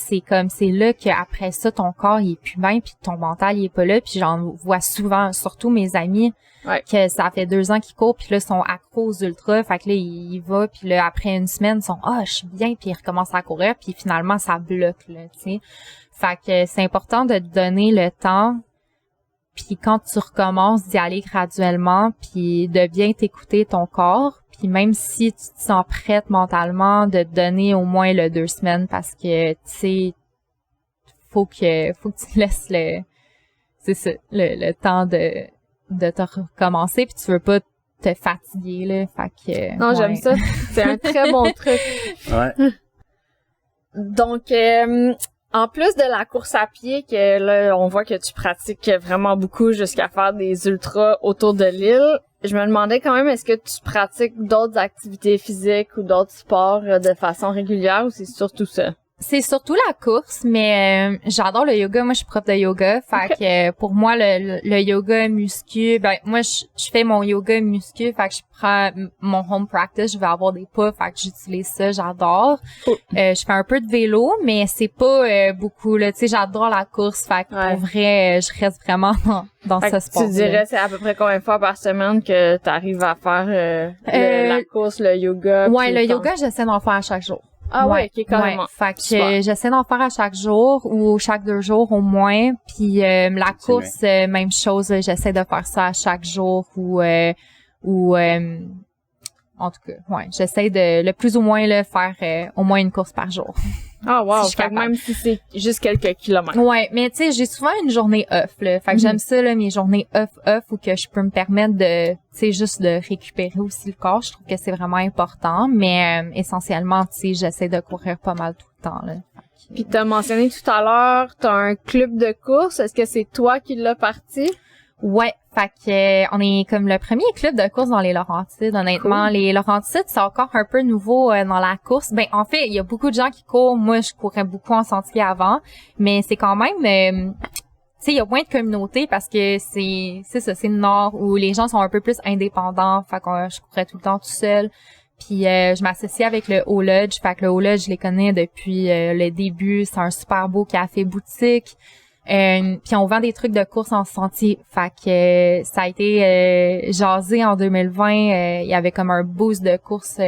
c'est là qu'après ça ton corps il est plus bien, puis ton mental il est pas là, puis j'en vois souvent, surtout mes amis, que ça fait 2 ans qu'ils courent, puis là ils sont accros aux ultras, fait que là ils vont, puis là après une semaine ils sont je suis bien, puis ils recommencent à courir, puis finalement ça bloque là, tu sais. Fait que c'est important de te donner le temps. Puis quand tu recommences d'y aller graduellement, puis de bien t'écouter ton corps, puis même si tu te sens prête mentalement, de te donner au moins le 2 semaines parce que tu sais, faut que tu laisses le temps de te recommencer, puis tu veux pas te fatiguer là, fait que non, j'aime ça, c'est un très bon truc. Ouais. Donc en plus de la course à pied, que là, on voit que tu pratiques vraiment beaucoup jusqu'à faire des ultras autour de l'île, je me demandais quand même, est-ce que tu pratiques d'autres activités physiques ou d'autres sports de façon régulière ou c'est surtout ça? C'est surtout la course, mais j'adore le yoga. Moi, je suis prof de yoga. Fait que pour moi, le yoga muscu, moi, je fais mon yoga muscu. Fait que je prends mon home practice. Je vais avoir des pas. Fait que j'utilise ça. J'adore. Je fais un peu de vélo, mais c'est pas beaucoup, là. Tu sais, j'adore la course. Fait que pour vrai, je reste vraiment dans ce sport. Tu dirais, c'est à peu près combien de fois par semaine que tu arrives à faire la course, le yoga? Ouais, le yoga, j'essaie d'en faire à chaque jour. Ah ouais, ok, carrément. Ouais. Fait que j'essaie d'en faire à chaque jour ou chaque 2 jours au moins. Puis la course, même chose, j'essaie de faire ça à chaque jour ou en tout cas, j'essaie de le plus ou moins faire au moins une course par jour. Ah wow, si fait que même si c'est juste quelques kilomètres. Ouais, mais tu sais, j'ai souvent une journée off là. Fait que j'aime ça là, mes journées off où que je peux me permettre de tu sais juste de récupérer aussi le corps, je trouve que c'est vraiment important, mais essentiellement, tu sais, j'essaie de courir pas mal tout le temps là. Puis t'as mentionné tout à l'heure, t'as un club de course, est-ce que c'est toi qui l'as parti? Ouais, fait que on est comme le premier club de course dans les Laurentides. Honnêtement, les Laurentides, c'est encore un peu nouveau dans la course. En fait, il y a beaucoup de gens qui courent. Moi, je courais beaucoup en sentier avant, mais c'est quand même tu sais, il y a moins de communauté parce que c'est le nord où les gens sont un peu plus indépendants. Fait que je courais tout le temps tout seul. Puis je m'associe avec le Haut Lodge. Fait que le Haut Lodge, je les connais depuis le début. C'est un super beau café boutique. Puis on vend des trucs de course en sentier. Fait que ça a été jasé en 2020. Il y avait comme un boost de course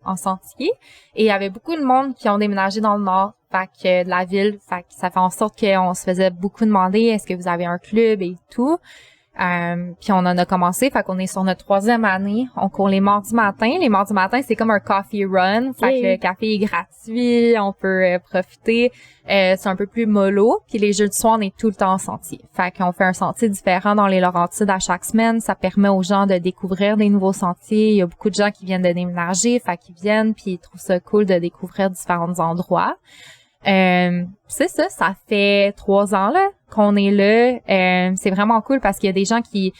en sentier. Et il y avait beaucoup de monde qui ont déménagé dans le nord de la ville. Fait que ça fait en sorte qu'on se faisait beaucoup demander est-ce que vous avez un club et tout. Puis on en a commencé, fait qu'on est sur notre 3e année. On court les mardis matins. Les mardis matins, c'est comme un coffee run. Fait que le café est gratuit, on peut profiter. C'est un peu plus mollo. Puis les jeudis soirs, on est tout le temps en sentier. Fait qu'on fait un sentier différent dans les Laurentides à chaque semaine. Ça permet aux gens de découvrir des nouveaux sentiers. Il y a beaucoup de gens qui viennent de déménager, fait qu'ils viennent puis ils trouvent ça cool de découvrir différents endroits. C'est ça fait 3 ans là qu'on est là. C'est vraiment cool parce qu'il y a des gens qui,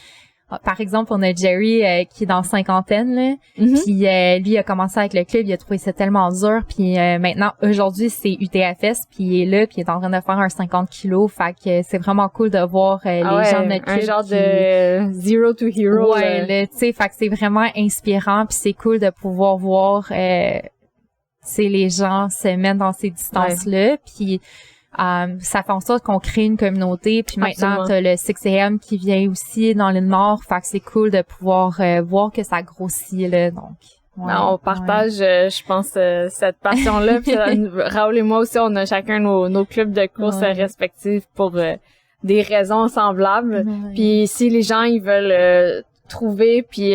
par exemple, on a Jerry qui est dans 50aine là, puis lui a commencé avec le club, il a trouvé ça tellement dur, puis maintenant aujourd'hui c'est UTFS, puis il est là, puis il est en train de faire un 50 kilos, fait que c'est vraiment cool de voir les gens de notre club, un genre de zero to hero. Ouais, là, tu sais, fait que c'est vraiment inspirant, puis c'est cool de pouvoir voir les gens se mettre dans ces distances-là. Puis Ça fait en sorte qu'on crée une communauté. Puis maintenant, Absolument. t'as le 6am qui vient aussi dans l'île Nord. Fait que c'est cool de pouvoir voir que ça grossit, là. Donc, ouais, on partage, je pense, cette passion-là. Puis Raoul et moi aussi, on a chacun nos clubs de course respectifs pour des raisons semblables. Ouais. Puis si les gens ils veulent trouver puis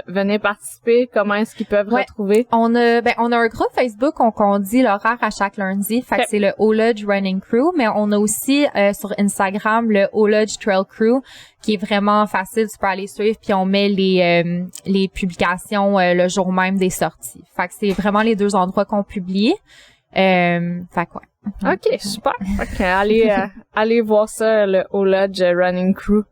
venir participer, comment est-ce qu'ils peuvent retrouver? On a un groupe Facebook qu'on dit l'horaire à chaque lundi. Fait que c'est le O-Lodge Running Crew, mais on a aussi sur Instagram le O-Lodge Trail Crew qui est vraiment facile, tu peux aller suivre, puis on met les publications le jour même des sorties. Fait que c'est vraiment les deux endroits qu'on publie. Fait quoi. OK, super. Fait que allez voir ça, le O-Lodge Running Crew.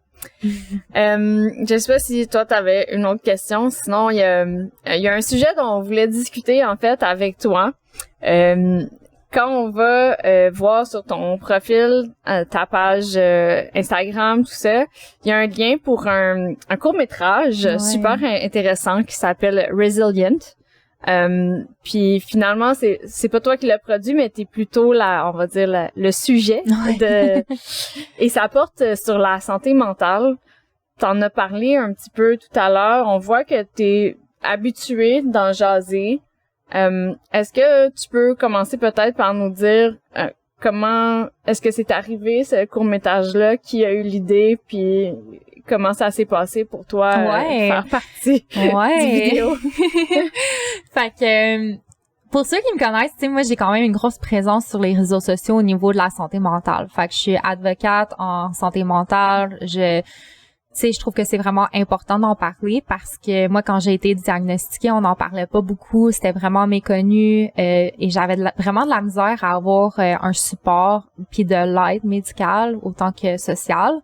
Je sais pas si toi t'avais une autre question, sinon il y a un sujet dont on voulait discuter en fait avec toi. Quand on va voir sur ton profil, ta page Instagram, tout ça, il y a un lien pour un court-métrage super intéressant qui s'appelle Resilient. Puis finalement c'est pas toi qui l'as produit, mais t'es plutôt on va dire le sujet et ça porte sur la santé mentale. T'en as parlé un petit peu tout à l'heure. On voit que t'es habitué d'en jaser. Est-ce que tu peux commencer peut-être par nous dire comment est-ce que c'est arrivé ce court-métrage-là, qui a eu l'idée, puis comment ça s'est passé pour toi faire partie du vidéo? Fait que pour ceux qui me connaissent, tu sais, moi j'ai quand même une grosse présence sur les réseaux sociaux au niveau de la santé mentale. Fait que je suis avocate en santé mentale. Je trouve que c'est vraiment important d'en parler parce que moi, quand j'ai été diagnostiquée, on n'en parlait pas beaucoup. C'était vraiment méconnu et j'avais vraiment de la misère à avoir un support puis de l'aide médicale autant que sociale.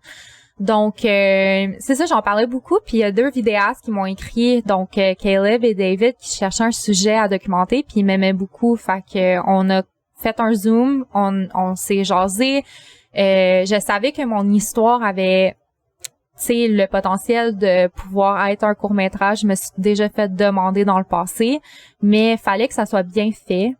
Donc, c'est ça, j'en parlais beaucoup. Puis il y a 2 vidéastes qui m'ont écrit, donc Caleb et David, qui cherchaient un sujet à documenter, puis ils m'aimaient beaucoup. Fait que on a fait un Zoom, on s'est jasé. Je savais que mon histoire avait le potentiel de pouvoir être un court-métrage. Je me suis déjà fait demander dans le passé, mais fallait que ça soit bien fait.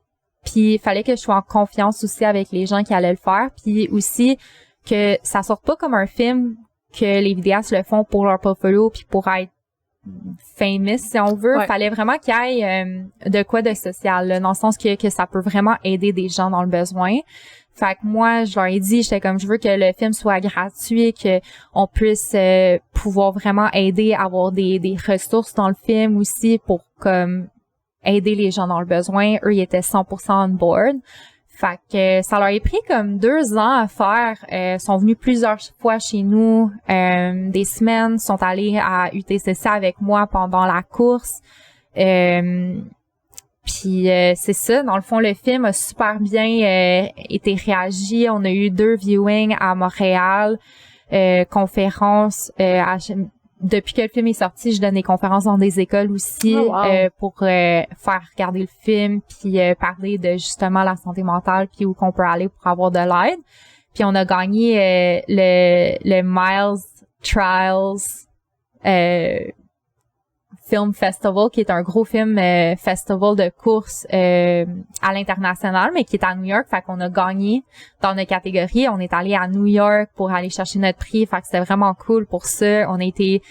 Puis fallait que je sois en confiance aussi avec les gens qui allaient le faire. Puis aussi que ça sorte pas comme un film que les vidéastes le font pour leur portfolio puis pour être famous, si on veut. Fallait vraiment qu'il y ait de quoi de social, là, dans le sens que ça peut vraiment aider des gens dans le besoin. Fait que moi, je leur ai dit, j'étais comme, je veux que le film soit gratuit, que on puisse pouvoir vraiment aider à avoir des ressources dans le film aussi pour comme aider les gens dans le besoin. Eux, ils étaient 100% on board. Fait que ça leur a pris comme 2 ans à faire. Sont venus plusieurs fois chez nous, des semaines, sont allés à UTCC avec moi pendant la course. Puis c'est ça, dans le fond, le film a super bien été réagi. On a eu 2 viewings à Montréal, conférences. Depuis que le film est sorti, je donne des conférences dans des écoles aussi pour faire regarder le film, puis parler de justement la santé mentale, puis où qu'on peut aller pour avoir de l'aide. Puis on a gagné le Miles Trials Film Festival, qui est un gros film festival de course à l'international, mais qui est à New York. Fait qu'on a gagné dans notre catégorie. On est allé à New York pour aller chercher notre prix. Fait que c'était vraiment cool pour ça. On a été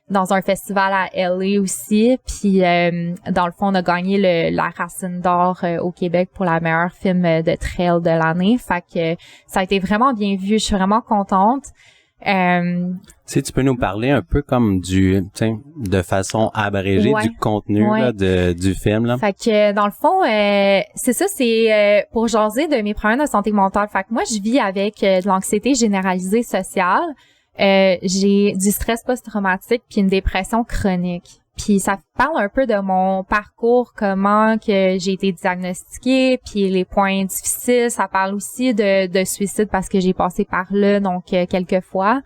dans un festival à LA aussi. Puis dans le fond, on a gagné la Racine d'or au Québec pour la meilleure film de trail de l'année. Fait que ça a été vraiment bien vu. Je suis vraiment contente. Tu peux nous parler un peu comme de façon abrégée du contenu là, du film là. Fait que dans le fond, c'est ça, c'est pour jaser de mes problèmes de santé mentale. Fait que moi, je vis avec de l'anxiété généralisée sociale. J'ai du stress post-traumatique puis une dépression chronique. Puis ça parle un peu de mon parcours, comment que j'ai été diagnostiquée, puis les points difficiles. Ça parle aussi de suicide parce que j'ai passé par là, donc quelques fois.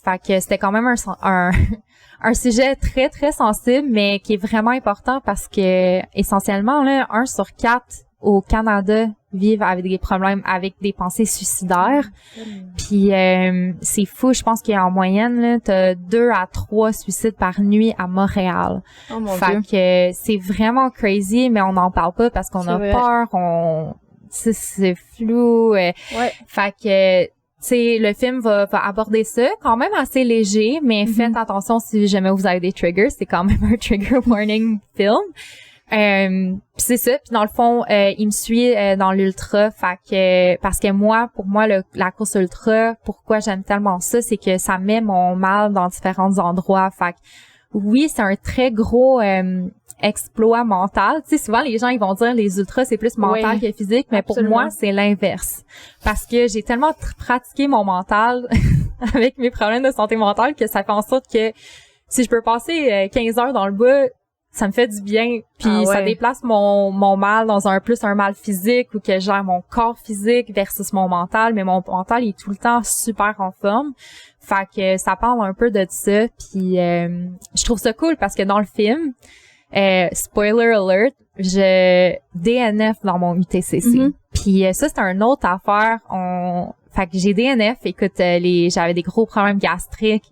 Fait que c'était quand même un sujet très, très sensible, mais qui est vraiment important parce que, essentiellement, là, 1 sur 4 au Canada vivent avec des problèmes, avec des pensées suicidaires. Puis c'est fou, je pense qu'en moyenne, là, t'as 2 à 3 suicides par nuit à Montréal. Oh mon Dieu. Que c'est vraiment crazy, mais on n'en parle pas parce qu'on a peur, c'est flou. Ouais. Fait que, tu sais, le film va aborder ça, quand même assez léger, mais faites attention si jamais vous avez des triggers. C'est quand même un trigger warning film. Puis c'est ça. Puis dans le fond, il me suit dans l'ultra. Fait que parce que pour moi, la course ultra, pourquoi j'aime tellement ça, c'est que ça met mon mal dans différents endroits. Fait que oui, c'est un très gros exploit mental. Tu sais, souvent les gens ils vont dire les ultras c'est plus mental que physique, mais absolument. pour moi c'est l'inverse. Parce que j'ai tellement pratiqué mon mental avec mes problèmes de santé mentale que ça fait en sorte que si je peux passer 15 heures dans le bois, ça me fait du bien, puis ça déplace mon mal dans un mal physique ou que j'ai mon corps physique versus mon mental, mais mon mental il est tout le temps super en forme. Fait que ça parle un peu de ça, puis je trouve ça cool parce que dans le film, spoiler alert, je DNF dans mon UTCC. Puis ça c'est une autre affaire, fait que j'ai DNF, écoute, j'avais des gros problèmes gastriques.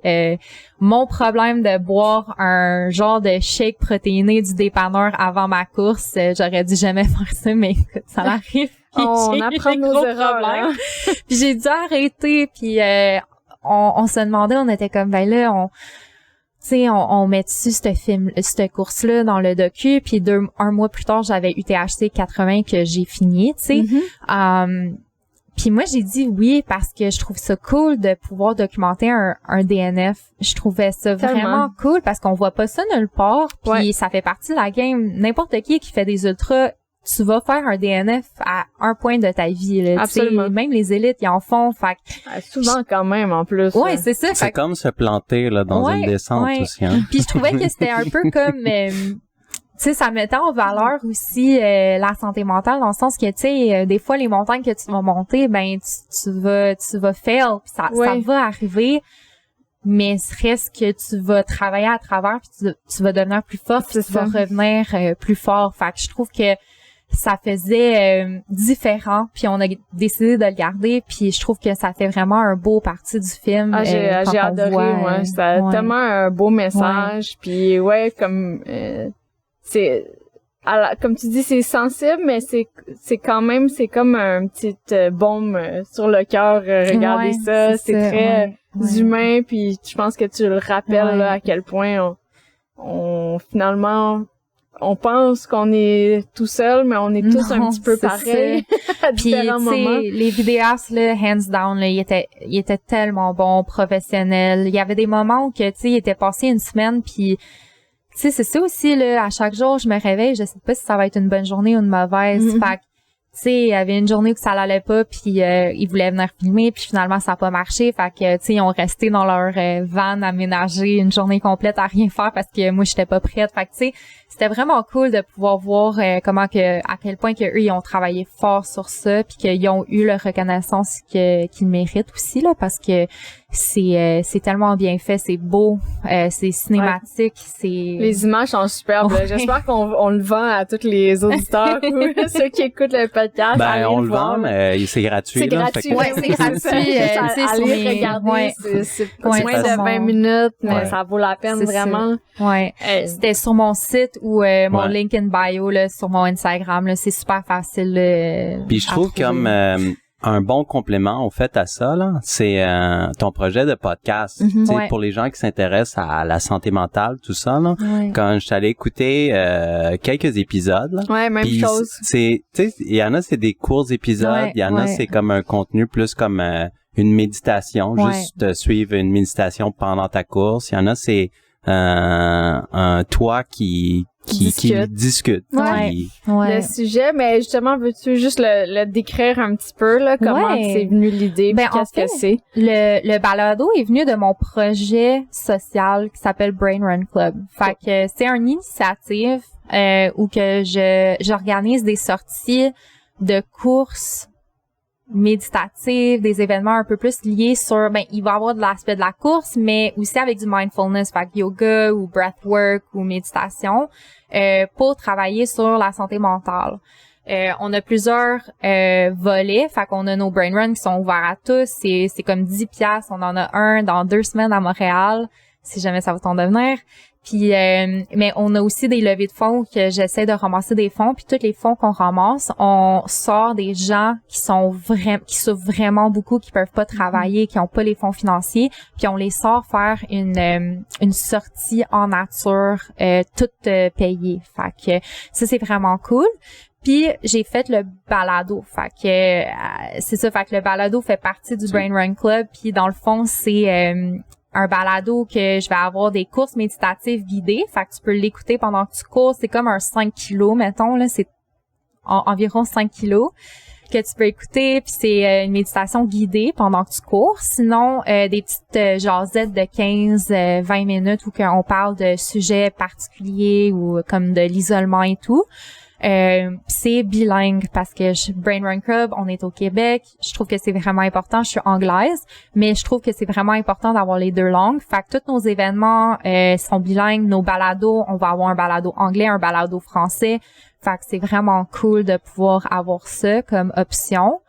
Mon problème de boire un genre de shake protéiné du dépanneur avant ma course, j'aurais dû jamais faire ça, mais écoute, ça m'arrive. On apprend nos erreurs. Hein? Puis j'ai dû arrêter, puis on se demandait, on était comme, ben là, on met dessus cette course-là dans le docu, puis un mois plus tard, j'avais UTHC 80 que j'ai fini, tu sais. Puis moi, j'ai dit oui parce que je trouve ça cool de pouvoir documenter un DNF. Je trouvais ça vraiment cool parce qu'on voit pas ça nulle part. Puis ça fait partie de la game. N'importe qui fait des ultras, tu vas faire un DNF à un point de ta vie. Là, absolument. T'sais, même les élites, ils en font. Fait souvent quand même, en plus. Ouais, c'est ça. C'est comme se planter là dans une descente aussi. Hein? Puis je trouvais que c'était un peu comme... tu sais, ça mettait en valeur aussi la santé mentale dans le sens que, tu sais, des fois, les montagnes que tu vas monter, ben tu vas fail, puis ça va arriver, mais reste que tu vas travailler à travers, puis tu vas devenir plus fort, puis tu vas revenir plus fort. Fait que je trouve que ça faisait différent, puis on a décidé de le garder, puis je trouve que ça fait vraiment un beau parti du film. J'ai adoré, moi. C'était tellement un beau message, puis comme... c'est comme tu dis, c'est sensible, mais c'est quand même, c'est comme un petit baume sur le cœur. Regardez ça, c'est très humain, puis je pense que tu le rappelles là, à quel point on finalement on pense qu'on est tout seul, mais on est tous un petit peu pareils à différents moments. Les vidéastes là, hands down là, ils étaient tellement bons, professionnels. Il y avait des moments où que tu sais, ils étaient passés une semaine, puis tu sais, c'est ça aussi, là, à chaque jour, je me réveille, je sais pas si ça va être une bonne journée ou une mauvaise. Fait que, tu sais, il y avait une journée où ça allait pas, puis ils voulaient venir filmer, puis finalement, ça a pas marché. Fait que, tu sais, ils ont resté dans leur van aménagé une journée complète à rien faire parce que moi, j'étais pas prête. Fait que, tu sais, c'était vraiment cool de pouvoir voir à quel point que eux ils ont travaillé fort sur ça, puis qu'ils ont eu la reconnaissance qu'ils méritent aussi, là, parce que c'est tellement bien fait, c'est beau, c'est cinématique, c'est... Les images sont superbes. J'espère qu'on le vend à tous les auditeurs ou ceux qui écoutent le podcast. Ben, on le vend, mais c'est gratuit. C'est gratuit. Ouais, c'est gratuit. Allez regarder, c'est moins de 20 minutes, mais ça vaut la peine vraiment. Ouais. C'était sur mon site ou mon link in bio, là, sur mon Instagram, là, c'est super facile. Puis je trouve comme... un bon complément au fait à ça là, c'est ton projet de podcast. Tu sais, pour les gens qui s'intéressent à la santé mentale, tout ça là. Quand je suis allé écouter quelques épisodes là. Ouais, même chose. Tu sais, il y en a c'est des courts épisodes, il y en a c'est comme un contenu plus comme une méditation, juste de suivre une méditation pendant ta course. Il y en a c'est un toi qui discute. Le sujet, mais justement, veux-tu juste le décrire un petit peu, là, comment c'est venu l'idée, puis qu'est-ce que c'est? Le balado est venu de mon projet social qui s'appelle Brain Run Club. Fait que c'est une initiative où que j'organise des sorties de courses méditatives, des événements un peu plus liés sur, il va y avoir de l'aspect de la course, mais aussi avec du mindfulness, fait que yoga ou breathwork ou méditation, pour travailler sur la santé mentale. On a plusieurs volets, fait qu'on a nos brain runs qui sont ouverts à tous, c'est comme 10$, on en a un dans 2 semaines à Montréal, si jamais ça vous tente de venir. Puis mais on a aussi des levées de fonds que j'essaie de ramasser des fonds, puis tous les fonds qu'on ramasse, on sort des gens qui souffrent vraiment beaucoup, qui peuvent pas travailler, qui ont pas les fonds financiers, puis on les sort faire une sortie en nature toute payée. Fait que ça c'est vraiment cool. Puis j'ai fait le balado, fait que c'est ça, fait que le balado fait partie du Brain Run Club, puis dans le fond c'est un balado que je vais avoir des courses méditatives guidées, fait que tu peux l'écouter pendant que tu cours, c'est comme un 5 kilos, mettons, là, c'est environ 5 kilos que tu peux écouter, puis c'est une méditation guidée pendant que tu cours. Sinon, des petites jasettes de 15-20 minutes où on parle de sujets particuliers ou comme de l'isolement et tout. C'est bilingue parce que Brain Run Club, on est au Québec. Je trouve que c'est vraiment important. Je suis anglaise, mais je trouve que c'est vraiment important d'avoir les deux langues. Fait que tous nos événements sont bilingues. Nos balados, on va avoir un balado anglais, un balado français. Fait que c'est vraiment cool de pouvoir avoir ça comme option.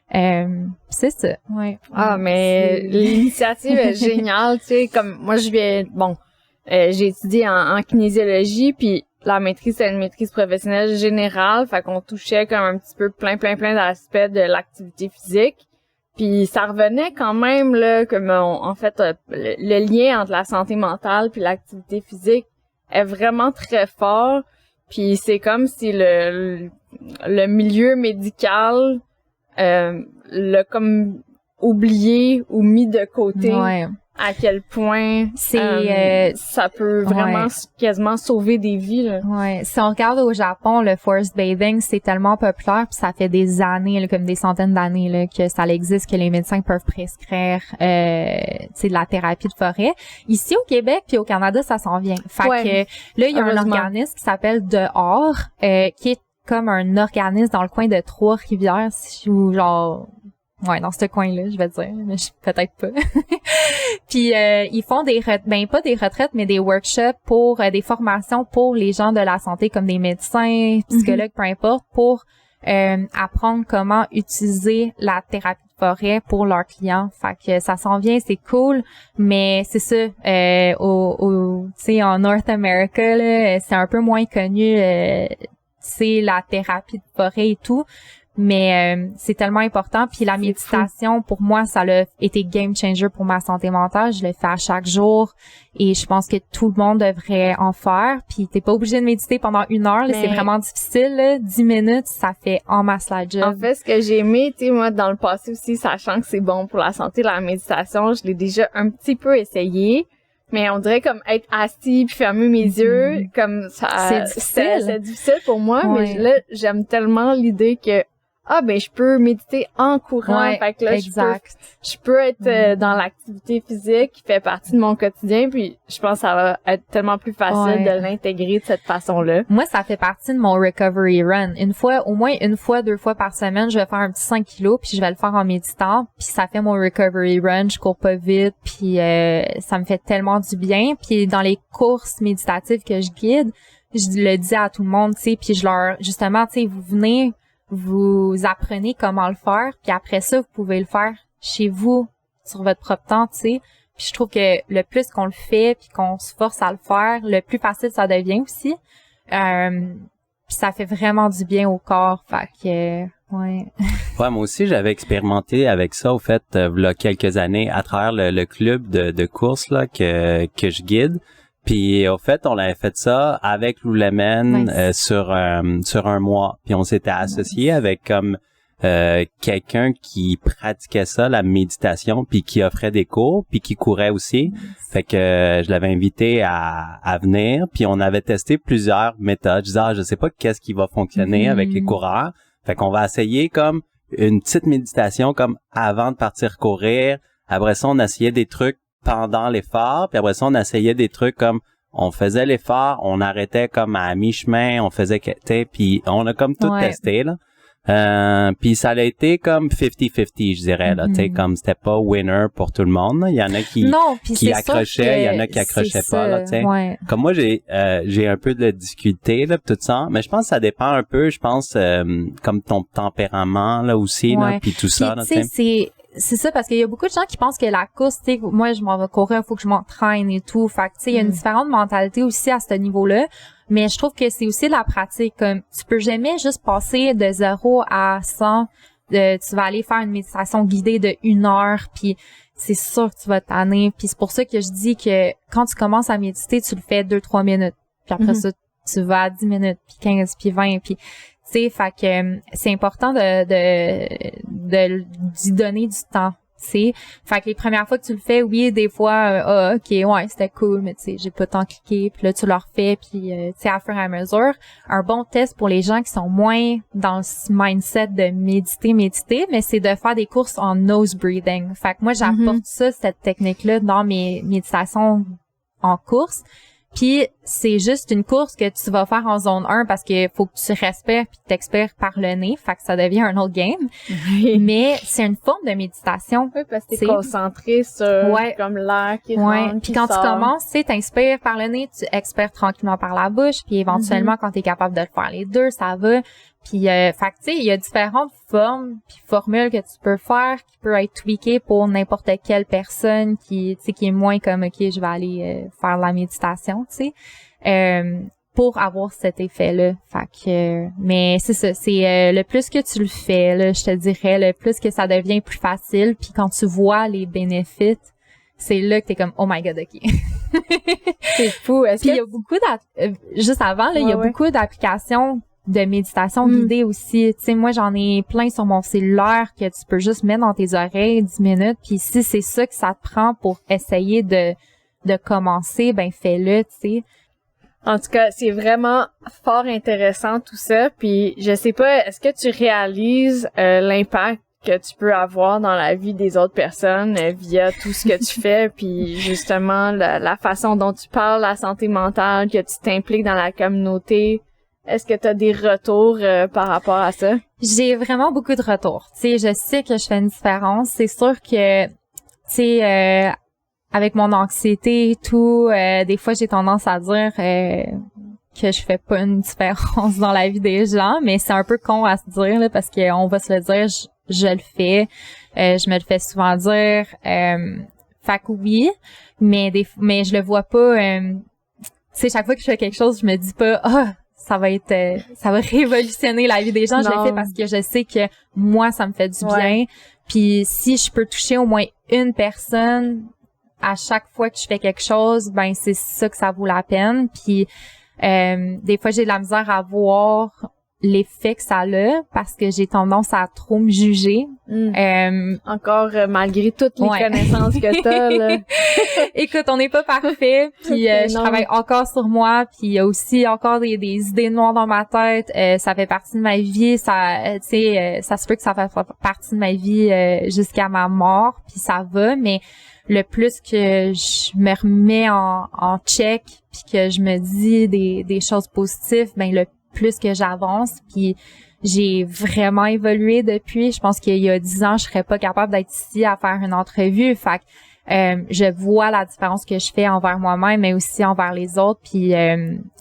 C'est ça. Ouais. Ah, mais l'initiative est géniale, tu sais, comme moi j'ai étudié en kinésiologie, puis la maîtrise, c'est une maîtrise professionnelle générale, fait qu'on touchait comme un petit peu plein d'aspects de l'activité physique. Puis ça revenait quand même là comme en fait le lien entre la santé mentale puis l'activité physique est vraiment très fort. Puis c'est comme si le milieu médical l'a comme oublié ou mis de côté. Ouais. À quel point ça peut vraiment quasiment sauver des vies, là. Ouais, si on regarde au Japon, le forest bathing, c'est tellement populaire, puis ça fait des années, là, comme des centaines d'années là, que ça existe, que les médecins peuvent prescrire de la thérapie de forêt. Ici au Québec puis au Canada, ça s'en vient. Fait que là, il y a un organisme qui s'appelle Dehors, qui est comme un organisme dans le coin de Trois-Rivières, ou genre dans ce coin-là, je vais dire, mais peut-être pas. Puis ils font pas des retraites, mais des workshops pour des formations pour les gens de la santé comme des médecins, psychologues, peu importe, pour apprendre comment utiliser la thérapie de forêt pour leurs clients. Fait que ça s'en vient, c'est cool, mais c'est ça tu sais en North America là, c'est un peu moins connu c'est la thérapie de forêt et tout. Mais c'est tellement important. Puis la méditation, pour moi, ça a été game changer pour ma santé mentale. Je le fais à chaque jour et je pense que tout le monde devrait en faire. Puis t'es pas obligé de méditer pendant 1 heure. Là, c'est vraiment difficile. Là. 10 minutes, ça fait en masse la job. En fait, ce que j'ai aimé, tu sais, moi, dans le passé aussi, sachant que c'est bon pour la santé, la méditation, je l'ai déjà un petit peu essayé. Mais on dirait comme être assis puis fermer mes yeux, comme ça. C'est difficile pour moi, mais là, j'aime tellement l'idée que je peux méditer en courant. Fait que là, je peux être dans l'activité physique qui fait partie de mon quotidien, puis je pense que ça va être tellement plus facile de l'intégrer de cette façon-là. Moi, ça fait partie de mon recovery run. Au moins une fois, 2 fois par semaine, je vais faire un petit 5 kilos, puis je vais le faire en méditant, puis ça fait mon recovery run. Je cours pas vite, puis ça me fait tellement du bien. Puis dans les courses méditatives que je guide, je le dis à tout le monde, tu sais, puis je leur, justement, tu sais, vous venez, vous apprenez comment le faire, puis après ça, vous pouvez le faire chez vous, sur votre propre temps, tu sais. Puis je trouve que le plus qu'on le fait, puis qu'on se force à le faire, le plus facile ça devient aussi. Puis ça fait vraiment du bien au corps, fait que, ouais, moi aussi, j'avais expérimenté avec ça, au fait, il y a quelques années, à travers le club de course là que je guide. Puis au fait, on avait fait ça avec Lululemon sur un mois. Puis on s'était associé avec comme quelqu'un qui pratiquait ça, la méditation, puis qui offrait des cours, puis qui courait aussi. Fait que je l'avais invité à venir, puis on avait testé plusieurs méthodes. Je disais je sais pas qu'est-ce qui va fonctionner avec les coureurs. Fait qu'on va essayer comme une petite méditation comme avant de partir courir. Après ça, on essayait des trucs pendant l'effort, puis après ça, on essayait des trucs comme on faisait l'effort, on arrêtait comme à mi-chemin, on faisait puis on a comme tout testé là. Puis ça a été comme 50-50, je dirais là, tu sais, comme c'était pas winner pour tout le monde. Il y en a qui accrochaient, il y en a qui accrochaient pas là, tu sais. Comme moi j'ai un peu de difficulté là tout ça, mais je pense que ça dépend un peu, je pense comme ton tempérament là aussi là, puis tout ça là, tu sais. c'est ça, parce qu'il y a beaucoup de gens qui pensent que la course, tu sais, moi, je m'en vais courir, faut que je m'entraîne et tout. Fait que, tu sais, il y a une différente mentalité aussi à ce niveau-là. Mais je trouve que c'est aussi de la pratique. Comme, tu peux jamais juste passer de 0 à 100. Tu vas aller faire une méditation guidée de 1 heure, puis c'est sûr que tu vas te tanner. Puis c'est pour ça que je dis que quand tu commences à méditer, tu le fais 2-3 minutes. Puis après ça, tu vas à 10 minutes, puis 15, puis 20, puis... Tu sais, fait que c'est important d'y donner du temps, tu sais. Fait que les premières fois que tu le fais, oui, des fois, ok, ouais, c'était cool, mais tu sais, j'ai pas tant cliqué, puis là, tu le refais, puis tu sais, à fur et à mesure. Un bon test pour les gens qui sont moins dans ce mindset de méditer, mais c'est de faire des courses en nose breathing. Fait que moi, j'apporte ça, cette technique-là, dans mes méditations en course. Puis c'est juste une course que tu vas faire en zone 1 parce que faut que tu respires puis t'expires par le nez, fait que ça devient un autre game. Mais c'est une forme de méditation. Oui, parce que t'es concentré sur comme l'air qui rentre, puis quand tu commences, tu sais, t'inspires par le nez, tu expires tranquillement par la bouche, puis éventuellement quand t'es capable de le faire les deux, ça va. Puis fait que tu sais, il y a différentes formes puis formules que tu peux faire qui peut être tweakées pour n'importe quelle personne qui tu sais qui est moins comme OK, je vais aller faire la méditation, tu sais. Pour avoir cet effet-là. Fait que mais c'est ça, c'est le plus que tu le fais là, je te dirais, le plus que ça devient plus facile, puis quand tu vois les bénéfices, c'est là que t'es comme oh my god, OK. C'est fou. Puis il y a beaucoup juste avant là, il y a beaucoup d'applications de méditation guidée aussi. Tu sais, moi, j'en ai plein sur mon cellulaire que tu peux juste mettre dans tes oreilles 10 minutes. Puis si c'est ça que ça te prend pour essayer de commencer, ben fais-le, tu sais. En tout cas, c'est vraiment fort intéressant tout ça. Puis je sais pas, est-ce que tu réalises l'impact que tu peux avoir dans la vie des autres personnes via tout ce que tu fais, puis justement la façon dont tu parles, la santé mentale, que tu t'impliques dans la communauté. Est-ce que tu as des retours par rapport à ça? J'ai vraiment beaucoup de retours. Tu sais, je sais que je fais une différence. C'est sûr que, tu sais, avec mon anxiété et tout, des fois, j'ai tendance à dire que je fais pas une différence dans la vie des gens, mais c'est un peu con à se dire, là, parce qu'on va se le dire, je le fais. Je me le fais souvent dire. Fait que oui, mais je le vois pas. Tu sais, chaque fois que je fais quelque chose, je me dis pas ça va révolutionner la vie des gens. Je le fais parce que je sais que moi, ça me fait du bien. Puis si je peux toucher au moins une personne à chaque fois que je fais quelque chose, ben c'est ça que ça vaut la peine. Puis des fois, j'ai de la misère à voir l'effet que ça a parce que j'ai tendance à trop me juger. Encore malgré toutes les connaissances que t'as, là. Écoute, on n'est pas parfait, puis je travaille encore sur moi, puis il y a aussi encore des idées noires dans ma tête. Ça fait partie de ma vie, ça tu sais ça se peut que ça fasse partie de ma vie jusqu'à ma mort, puis ça va, mais le plus que je me remets en check puis que je me dis des choses positives, ben le plus que j'avance, puis j'ai vraiment évolué depuis. Je pense qu'il y a 10 ans, je serais pas capable d'être ici à faire une entrevue. Fait que je vois la différence que je fais envers moi-même, mais aussi envers les autres. Puis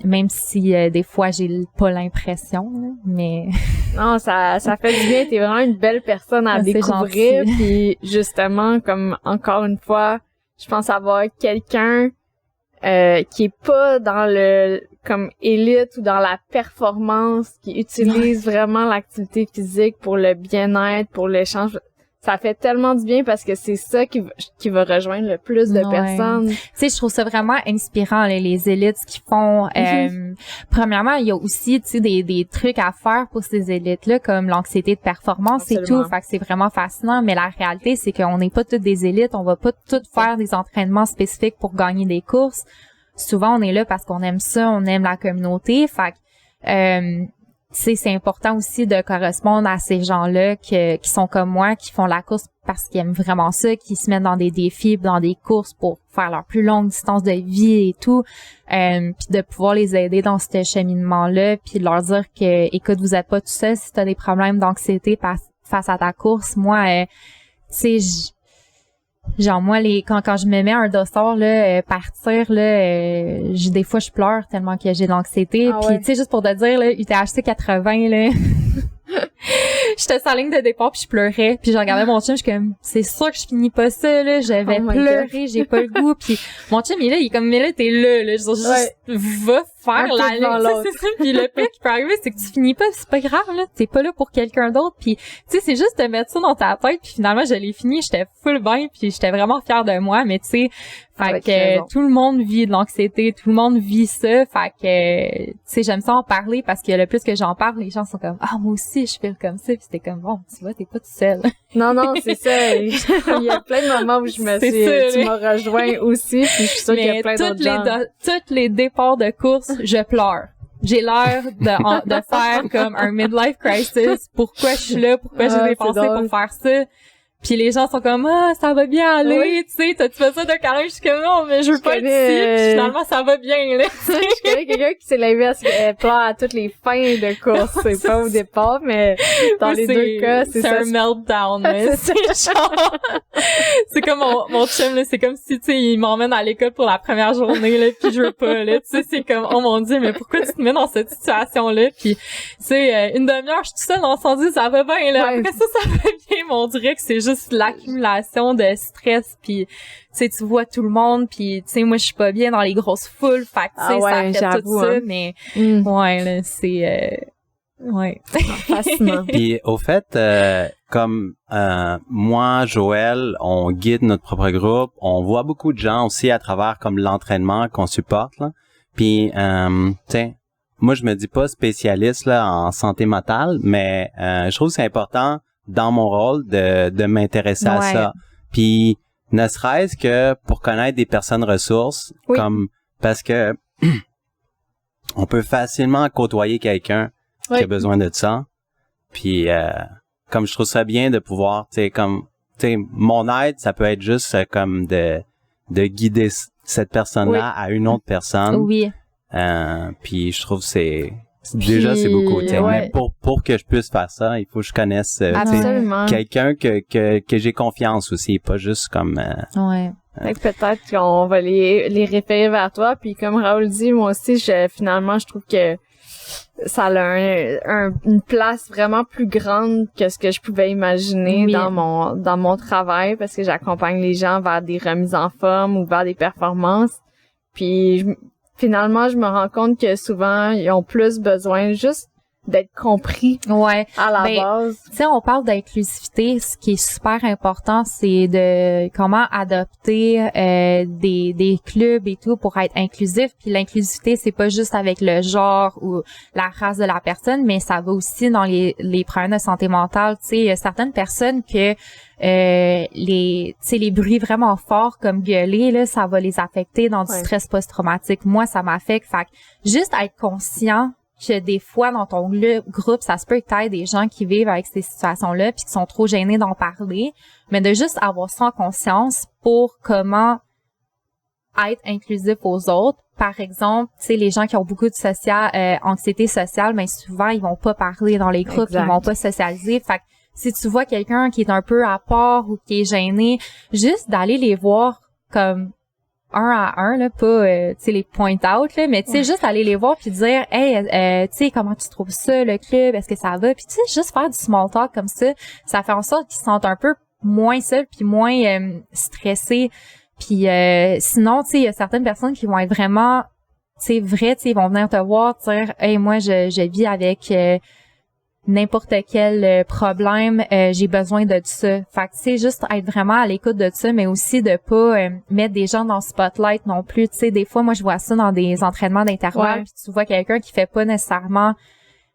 même si des fois j'ai pas l'impression, là, mais non, ça fait du bien. T'es vraiment une belle personne à découvrir. Puis justement, comme encore une fois, je pense avoir quelqu'un qui est pas dans le comme élite ou dans la performance, qui utilise vraiment l'activité physique pour le bien-être, pour l'échange. Ça fait tellement du bien parce que c'est ça qui va rejoindre le plus de personnes. Tu sais, je trouve ça vraiment inspirant, les élites, ce qu'ils font. Premièrement, il y a aussi, tu sais, des trucs à faire pour ces élites-là, comme l'anxiété de performance et tout. Fait que c'est vraiment fascinant. Mais la réalité, c'est qu'on n'est pas toutes des élites. On va pas toutes faire des entraînements spécifiques pour gagner des courses. Souvent, on est là parce qu'on aime ça, on aime la communauté. Fait que, tu sais, c'est important aussi de correspondre à ces gens-là qui sont comme moi, qui font la course parce qu'ils aiment vraiment ça, qui se mettent dans des défis, dans des courses pour faire leur plus longue distance de vie et tout, puis de pouvoir les aider dans ce cheminement-là, puis de leur dire que, écoute, vous êtes pas tout seul si t'as des problèmes d'anxiété face à ta course. Moi, tu sais, genre moi quand je me mets un dossard là partir là des fois je pleure tellement que j'ai de l'anxiété, puis tu sais juste pour te dire là UTHC 80 là je j'étais sur la ligne de départ puis je pleurais puis je regardais mon chum, je suis comme c'est sûr que je finis pas ça là, je vais pleurer, j'ai pas le goût puis mon chum il est comme mais là t'es là, je dis juste va faire la ligne, c'est ça. Puis le pire qui peut arriver c'est que tu finis pas, c'est pas grave là, t'es pas là pour quelqu'un d'autre puis tu sais c'est juste de mettre ça dans ta tête puis finalement je l'ai fini, j'étais full bien puis j'étais vraiment fière de moi, mais tu sais fait que tout le monde vit de l'anxiété, tout le monde vit ça, fait que tu sais j'aime ça en parler parce que le plus que j'en parle, les gens sont comme ah moi aussi je fais comme ça, puis c'était comme bon tu vois t'es pas toute seule. Non c'est ça. Il y a plein de moments où je me suis tu m'as rejoint aussi, puis je suis sûre qu'il y a plein d'autres gens. Tous les départs de course, je pleure. J'ai l'air de faire comme un midlife crisis. Pourquoi je suis là? Pourquoi j'ai dépensé pour faire ça? Puis les gens sont comme ah ça va bien aller, tu sais, t'as-tu fait ça de carré? Je suis comme non mais je veux pas être ici. Puis finalement ça va bien là. Je connais quelqu'un qui s'est l'inverse, elle pleure à toutes les fins de course, c'est pas au départ, mais dans les deux cas c'est ça. C'est un meltdown. C'est genre c'est comme mon chum là, c'est comme si tu sais il m'emmène à l'école pour la première journée là, puis je veux pas là, tu sais c'est comme oh mon dieu mais pourquoi tu te mets dans cette situation là? Puis tu sais une demi-heure je suis toute seule dans le incendie, ça va bien là. Après ça va bien, mais on dirait que c'est juste l'accumulation de stress puis tu sais tu vois tout le monde puis tu sais moi je suis pas bien dans les grosses foules, fait que tu sais ça fait tout ça mais ouais là c'est fascinant. Puis au fait comme moi Joël on guide notre propre groupe, on voit beaucoup de gens aussi à travers comme l'entraînement qu'on supporte là, puis tu sais moi je me dis pas spécialiste là en santé mentale, mais je trouve que c'est important dans mon rôle de m'intéresser à ça. Puis ne serait-ce que pour connaître des personnes ressources, comme parce que on peut facilement côtoyer quelqu'un qui a besoin de ça. Puis comme je trouve ça bien de pouvoir, tu sais, comme tu sais, mon aide, ça peut être juste comme de guider cette personne-là à une autre personne. Oui. Puis je trouve que c'est beaucoup, tu sais, mais pour que je puisse faire ça, il faut que je connaisse quelqu'un que j'ai confiance aussi, pas juste comme Fait que peut-être qu'on va les référer vers toi, puis comme Raoul dit, moi aussi finalement je trouve que ça a une place vraiment plus grande que ce que je pouvais imaginer dans mon travail, parce que j'accompagne les gens vers des remises en forme ou vers des performances. Puis finalement, je me rends compte que souvent, ils ont plus besoin juste d'être compris à la base. Tu sais, on parle d'inclusivité. Ce qui est super important, c'est de comment adopter des clubs et tout pour être inclusif. Puis l'inclusivité, c'est pas juste avec le genre ou la race de la personne, mais ça va aussi dans les problèmes de santé mentale. Tu sais, il y a certaines personnes que les bruits vraiment forts comme gueuler là, ça va les affecter dans du stress post-traumatique. Moi, ça m'affecte. Fait que juste être conscient que des fois dans ton groupe, ça se peut que t'aies des gens qui vivent avec ces situations-là puis qui sont trop gênés d'en parler, mais de juste avoir ça en conscience pour comment être inclusif aux autres. Par exemple, tu sais, les gens qui ont beaucoup de anxiété sociale, mais souvent ils vont pas parler dans les groupes, ils vont pas socialiser. Fait que si tu vois quelqu'un qui est un peu à part ou qui est gêné, juste d'aller les voir comme un à un là, pas tu sais les point out là, mais tu sais juste aller les voir puis dire hey tu sais comment tu trouves ça le club, est-ce que ça va, puis tu sais juste faire du small talk comme ça fait en sorte qu'ils se sentent un peu moins seuls puis moins stressés. Puis sinon tu sais il y a certaines personnes qui vont être vraiment tu sais vraies, tu sais ils vont venir te voir dire hey moi je vis avec n'importe quel problème, j'ai besoin de ça. Fait que c'est juste être vraiment à l'écoute de ça, mais aussi de pas mettre des gens dans le spotlight non plus. Tu sais, des fois, moi, je vois ça dans des entraînements d'intervalle, puis tu vois quelqu'un qui fait pas nécessairement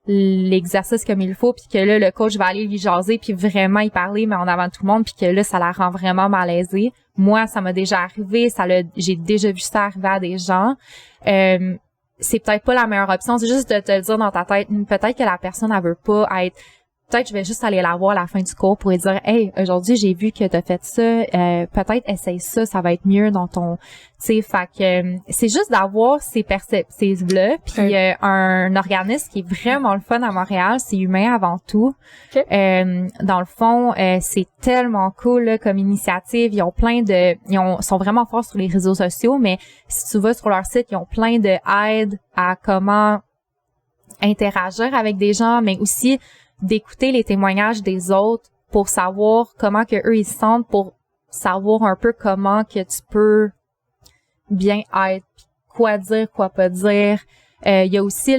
l'exercice comme il faut, puis que là, le coach va aller lui jaser, puis vraiment y parler, mais en avant de tout le monde, puis que là, ça la rend vraiment malaisée. Moi, ça m'a déjà arrivé, j'ai déjà vu ça arriver à des gens. C'est peut-être pas la meilleure option, c'est juste de te le dire dans ta tête. Peut-être que la personne, elle veut pas être... Peut-être je vais juste aller la voir à la fin du cours pour lui dire « Hey, aujourd'hui, j'ai vu que t'as fait ça. Peut-être essaye ça, ça va être mieux dans ton... » Tu sais, fait que c'est juste d'avoir ces perspectives-là. Puis un organisme qui est vraiment le fun à Montréal, c'est Humain avant tout. Dans le fond, c'est tellement cool là, comme initiative. Ils sont vraiment forts sur les réseaux sociaux, mais si tu vas sur leur site, ils ont plein de aides à comment interagir avec des gens, mais aussi d'écouter les témoignages des autres pour savoir comment que eux ils se sentent, pour savoir un peu comment que tu peux bien être, quoi dire, quoi pas dire. Il y a aussi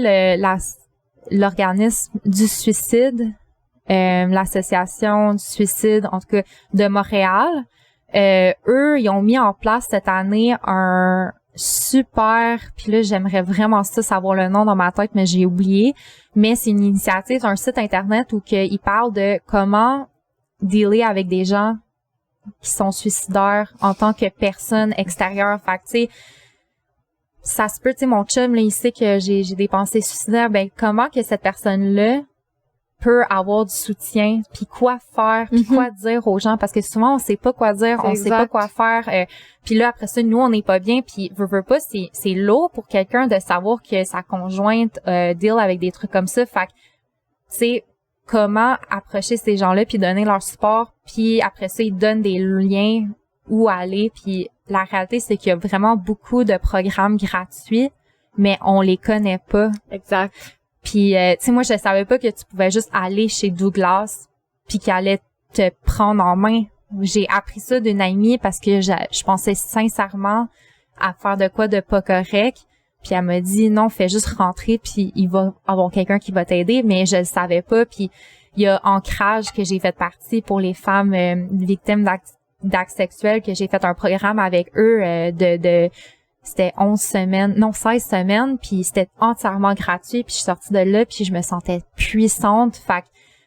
l'organisme du suicide, l'association du suicide, en tout cas, de Montréal. Eux, ils ont mis en place cette année un super, puis là, j'aimerais vraiment ça savoir le nom dans ma tête, mais j'ai oublié. Mais c'est une initiative, un site internet où ils parlent de comment dealer avec des gens qui sont suicidaires en tant que personne extérieure. Fait que, tu sais, ça se peut, tu sais, mon chum, là, il sait que j'ai des pensées suicidaires. Ben, comment que cette personne-là peut avoir du soutien, puis quoi faire, puis quoi dire aux gens, parce que souvent, on sait pas quoi dire, on sait pas quoi faire. Puis là, après ça, nous, on n'est pas bien, puis veut pas, c'est lourd pour quelqu'un de savoir que sa conjointe deal avec des trucs comme ça. Fait que, tu sais, comment approcher ces gens-là, puis donner leur support, puis après ça, ils donnent des liens où aller, puis la réalité, c'est qu'il y a vraiment beaucoup de programmes gratuits, mais on les connaît pas. Exact. Puis, tu sais, moi, je savais pas que tu pouvais juste aller chez Douglas, puis qu'il allait te prendre en main. J'ai appris ça d'une amie parce que je pensais sincèrement à faire de quoi de pas correct. Puis elle m'a dit non, fais juste rentrer puis il va avoir quelqu'un qui va t'aider, mais je le savais pas. Puis il y a Ancrage que j'ai fait partie pour les femmes victimes d'actes sexuels, que j'ai fait un programme avec eux c'était 16 semaines, puis c'était entièrement gratuit, puis je suis sortie de là, puis je me sentais puissante. Fait que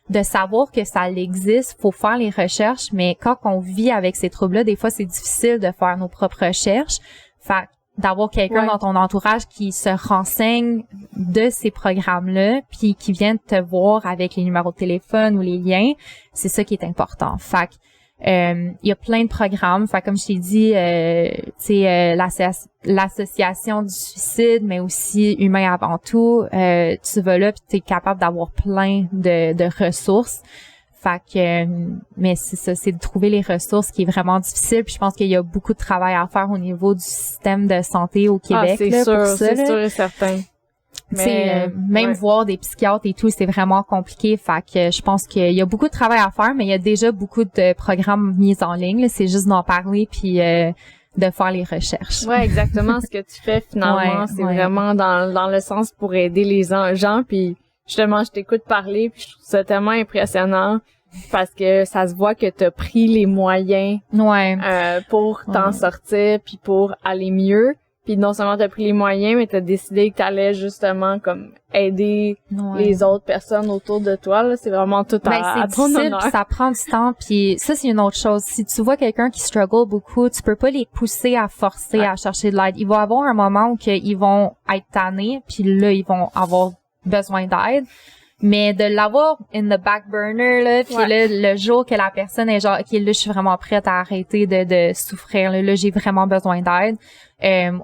de savoir que ça existe, faut faire les recherches, mais quand on vit avec ces troubles-là, des fois c'est difficile de faire nos propres recherches. Fait que d'avoir quelqu'un dans ton entourage qui se renseigne de ces programmes-là, puis qui vient te voir avec les numéros de téléphone ou les liens, c'est ça qui est important. Fait que il y a plein de programmes. Fait comme je t'ai dit, l'association du suicide, mais aussi Humain avant tout. Tu vas là puis t'es capable d'avoir plein de ressources. Fait que, mais c'est ça, c'est de trouver les ressources qui est vraiment difficile. Puis je pense qu'il y a beaucoup de travail à faire au niveau du système de santé au Québec. C'est là, sûr, pour ça, c'est là. sûr et certain. Mais Même voir des psychiatres et tout, c'est vraiment compliqué. Fait que je pense qu'il y a beaucoup de travail à faire, mais il y a déjà beaucoup de programmes mis en ligne. Là. C'est juste d'en parler puis de faire les recherches. Ouais, exactement. Ce que tu fais finalement, c'est vraiment dans le sens pour aider les gens. Puis justement, je t'écoute parler, puis je trouve ça tellement impressionnant parce que ça se voit que t'as pris les moyens pour t'en sortir puis pour aller mieux. Puis non seulement t'as pris les moyens, mais t'as décidé que t'allais justement comme aider les autres personnes autour de toi. Là, c'est vraiment tout à ton honneur. Ça prend du temps. Puis ça, c'est une autre chose. Si tu vois quelqu'un qui struggle beaucoup, tu peux pas les pousser à forcer à chercher de l'aide. Il va y avoir un moment où ils vont être tannés, puis là, ils vont avoir besoin d'aide. Mais de l'avoir in the back burner, là, puis là, le jour que la personne est genre, OK, là, je suis vraiment prête à arrêter de souffrir, là, j'ai vraiment besoin d'aide,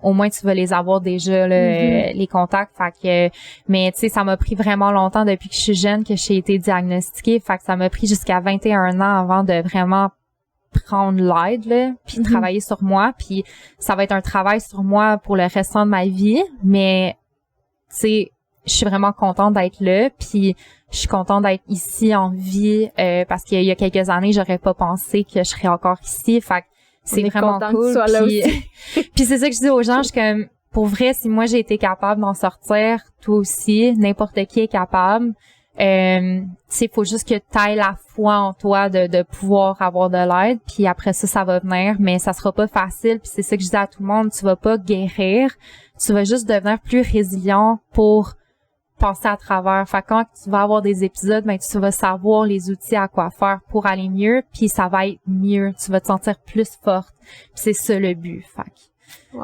au moins, tu vas les avoir déjà, là, les contacts, fait que, mais tu sais, ça m'a pris vraiment longtemps depuis que je suis jeune que j'ai été diagnostiquée, fait que ça m'a pris jusqu'à 21 ans avant de vraiment prendre l'aide, là, puis travailler sur moi, puis ça va être un travail sur moi pour le restant de ma vie, mais, tu sais, je suis vraiment contente d'être là, puis je suis contente d'être ici en vie parce qu'il y a quelques années, j'aurais pas pensé que je serais encore ici. Fait que c'est vraiment cool. Puis c'est ça que je dis aux gens, je suis comme pour vrai, si moi j'ai été capable d'en sortir, toi aussi, n'importe qui est capable. Tu sais, faut juste que t'ailles la foi en toi de pouvoir avoir de l'aide, puis après ça va venir, mais ça sera pas facile, puis c'est ça que je dis à tout le monde, tu vas pas guérir, tu vas juste devenir plus résilient pour passer à travers. Fait quand tu vas avoir des épisodes, ben tu vas savoir les outils à quoi faire pour aller mieux, puis ça va être mieux. Tu vas te sentir plus forte. Puis c'est ça le but. Fait que,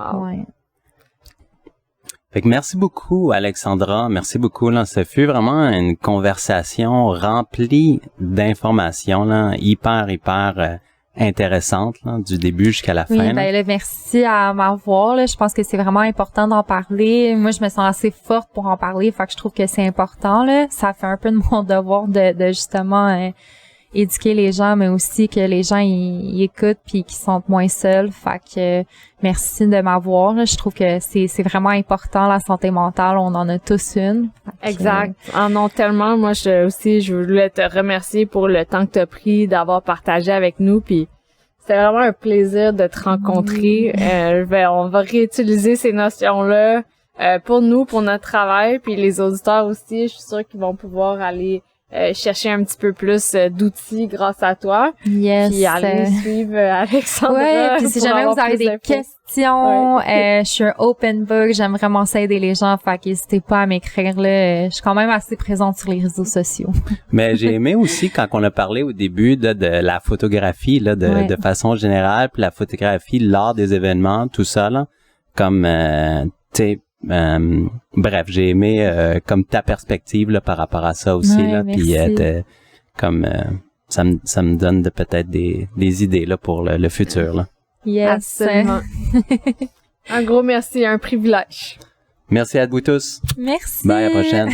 Fait que merci beaucoup, Alexandra. Merci beaucoup. Là, ça fut vraiment une conversation remplie d'informations, là, hyper intéressante, là, du début jusqu'à la fin. Oui, ben là, merci à m'avoir. Là. Je pense que c'est vraiment important d'en parler. Moi, je me sens assez forte pour en parler. Fait que je trouve que c'est important. Là. Ça fait un peu de mon devoir de justement éduquer les gens, mais aussi que les gens ils écoutent puis qu'ils sont moins seuls. Fait que merci de m'avoir. Là. Je trouve que c'est vraiment important, la santé mentale. On en a tous une. Exact. En ont tellement. Moi, je voulais te remercier pour le temps que tu as pris d'avoir partagé avec nous. Puis c'était vraiment un plaisir de te rencontrer. On va réutiliser ces notions-là pour nous, pour notre travail. Puis les auditeurs aussi, je suis sûre qu'ils vont pouvoir aller chercher un petit peu plus d'outils grâce à toi. Yes. Puis aller suivre Alexandra. Ouais, puis si jamais vous avez des questions, je suis un open book, j'aime vraiment ça aider les gens, fait qu'hésitez pas à m'écrire là. Je suis quand même assez présente sur les réseaux sociaux. Mais j'ai aimé aussi quand on a parlé au début de la photographie là, de façon générale, puis la photographie lors des événements, tout ça là, comme tu sais. Bref, j'ai aimé comme ta perspective là par rapport à ça aussi là, puis comme ça me donne peut-être des idées là pour le futur là. Yes. Absolument. Un gros merci, un privilège. Merci à vous tous. Merci. Bye, à la prochaine.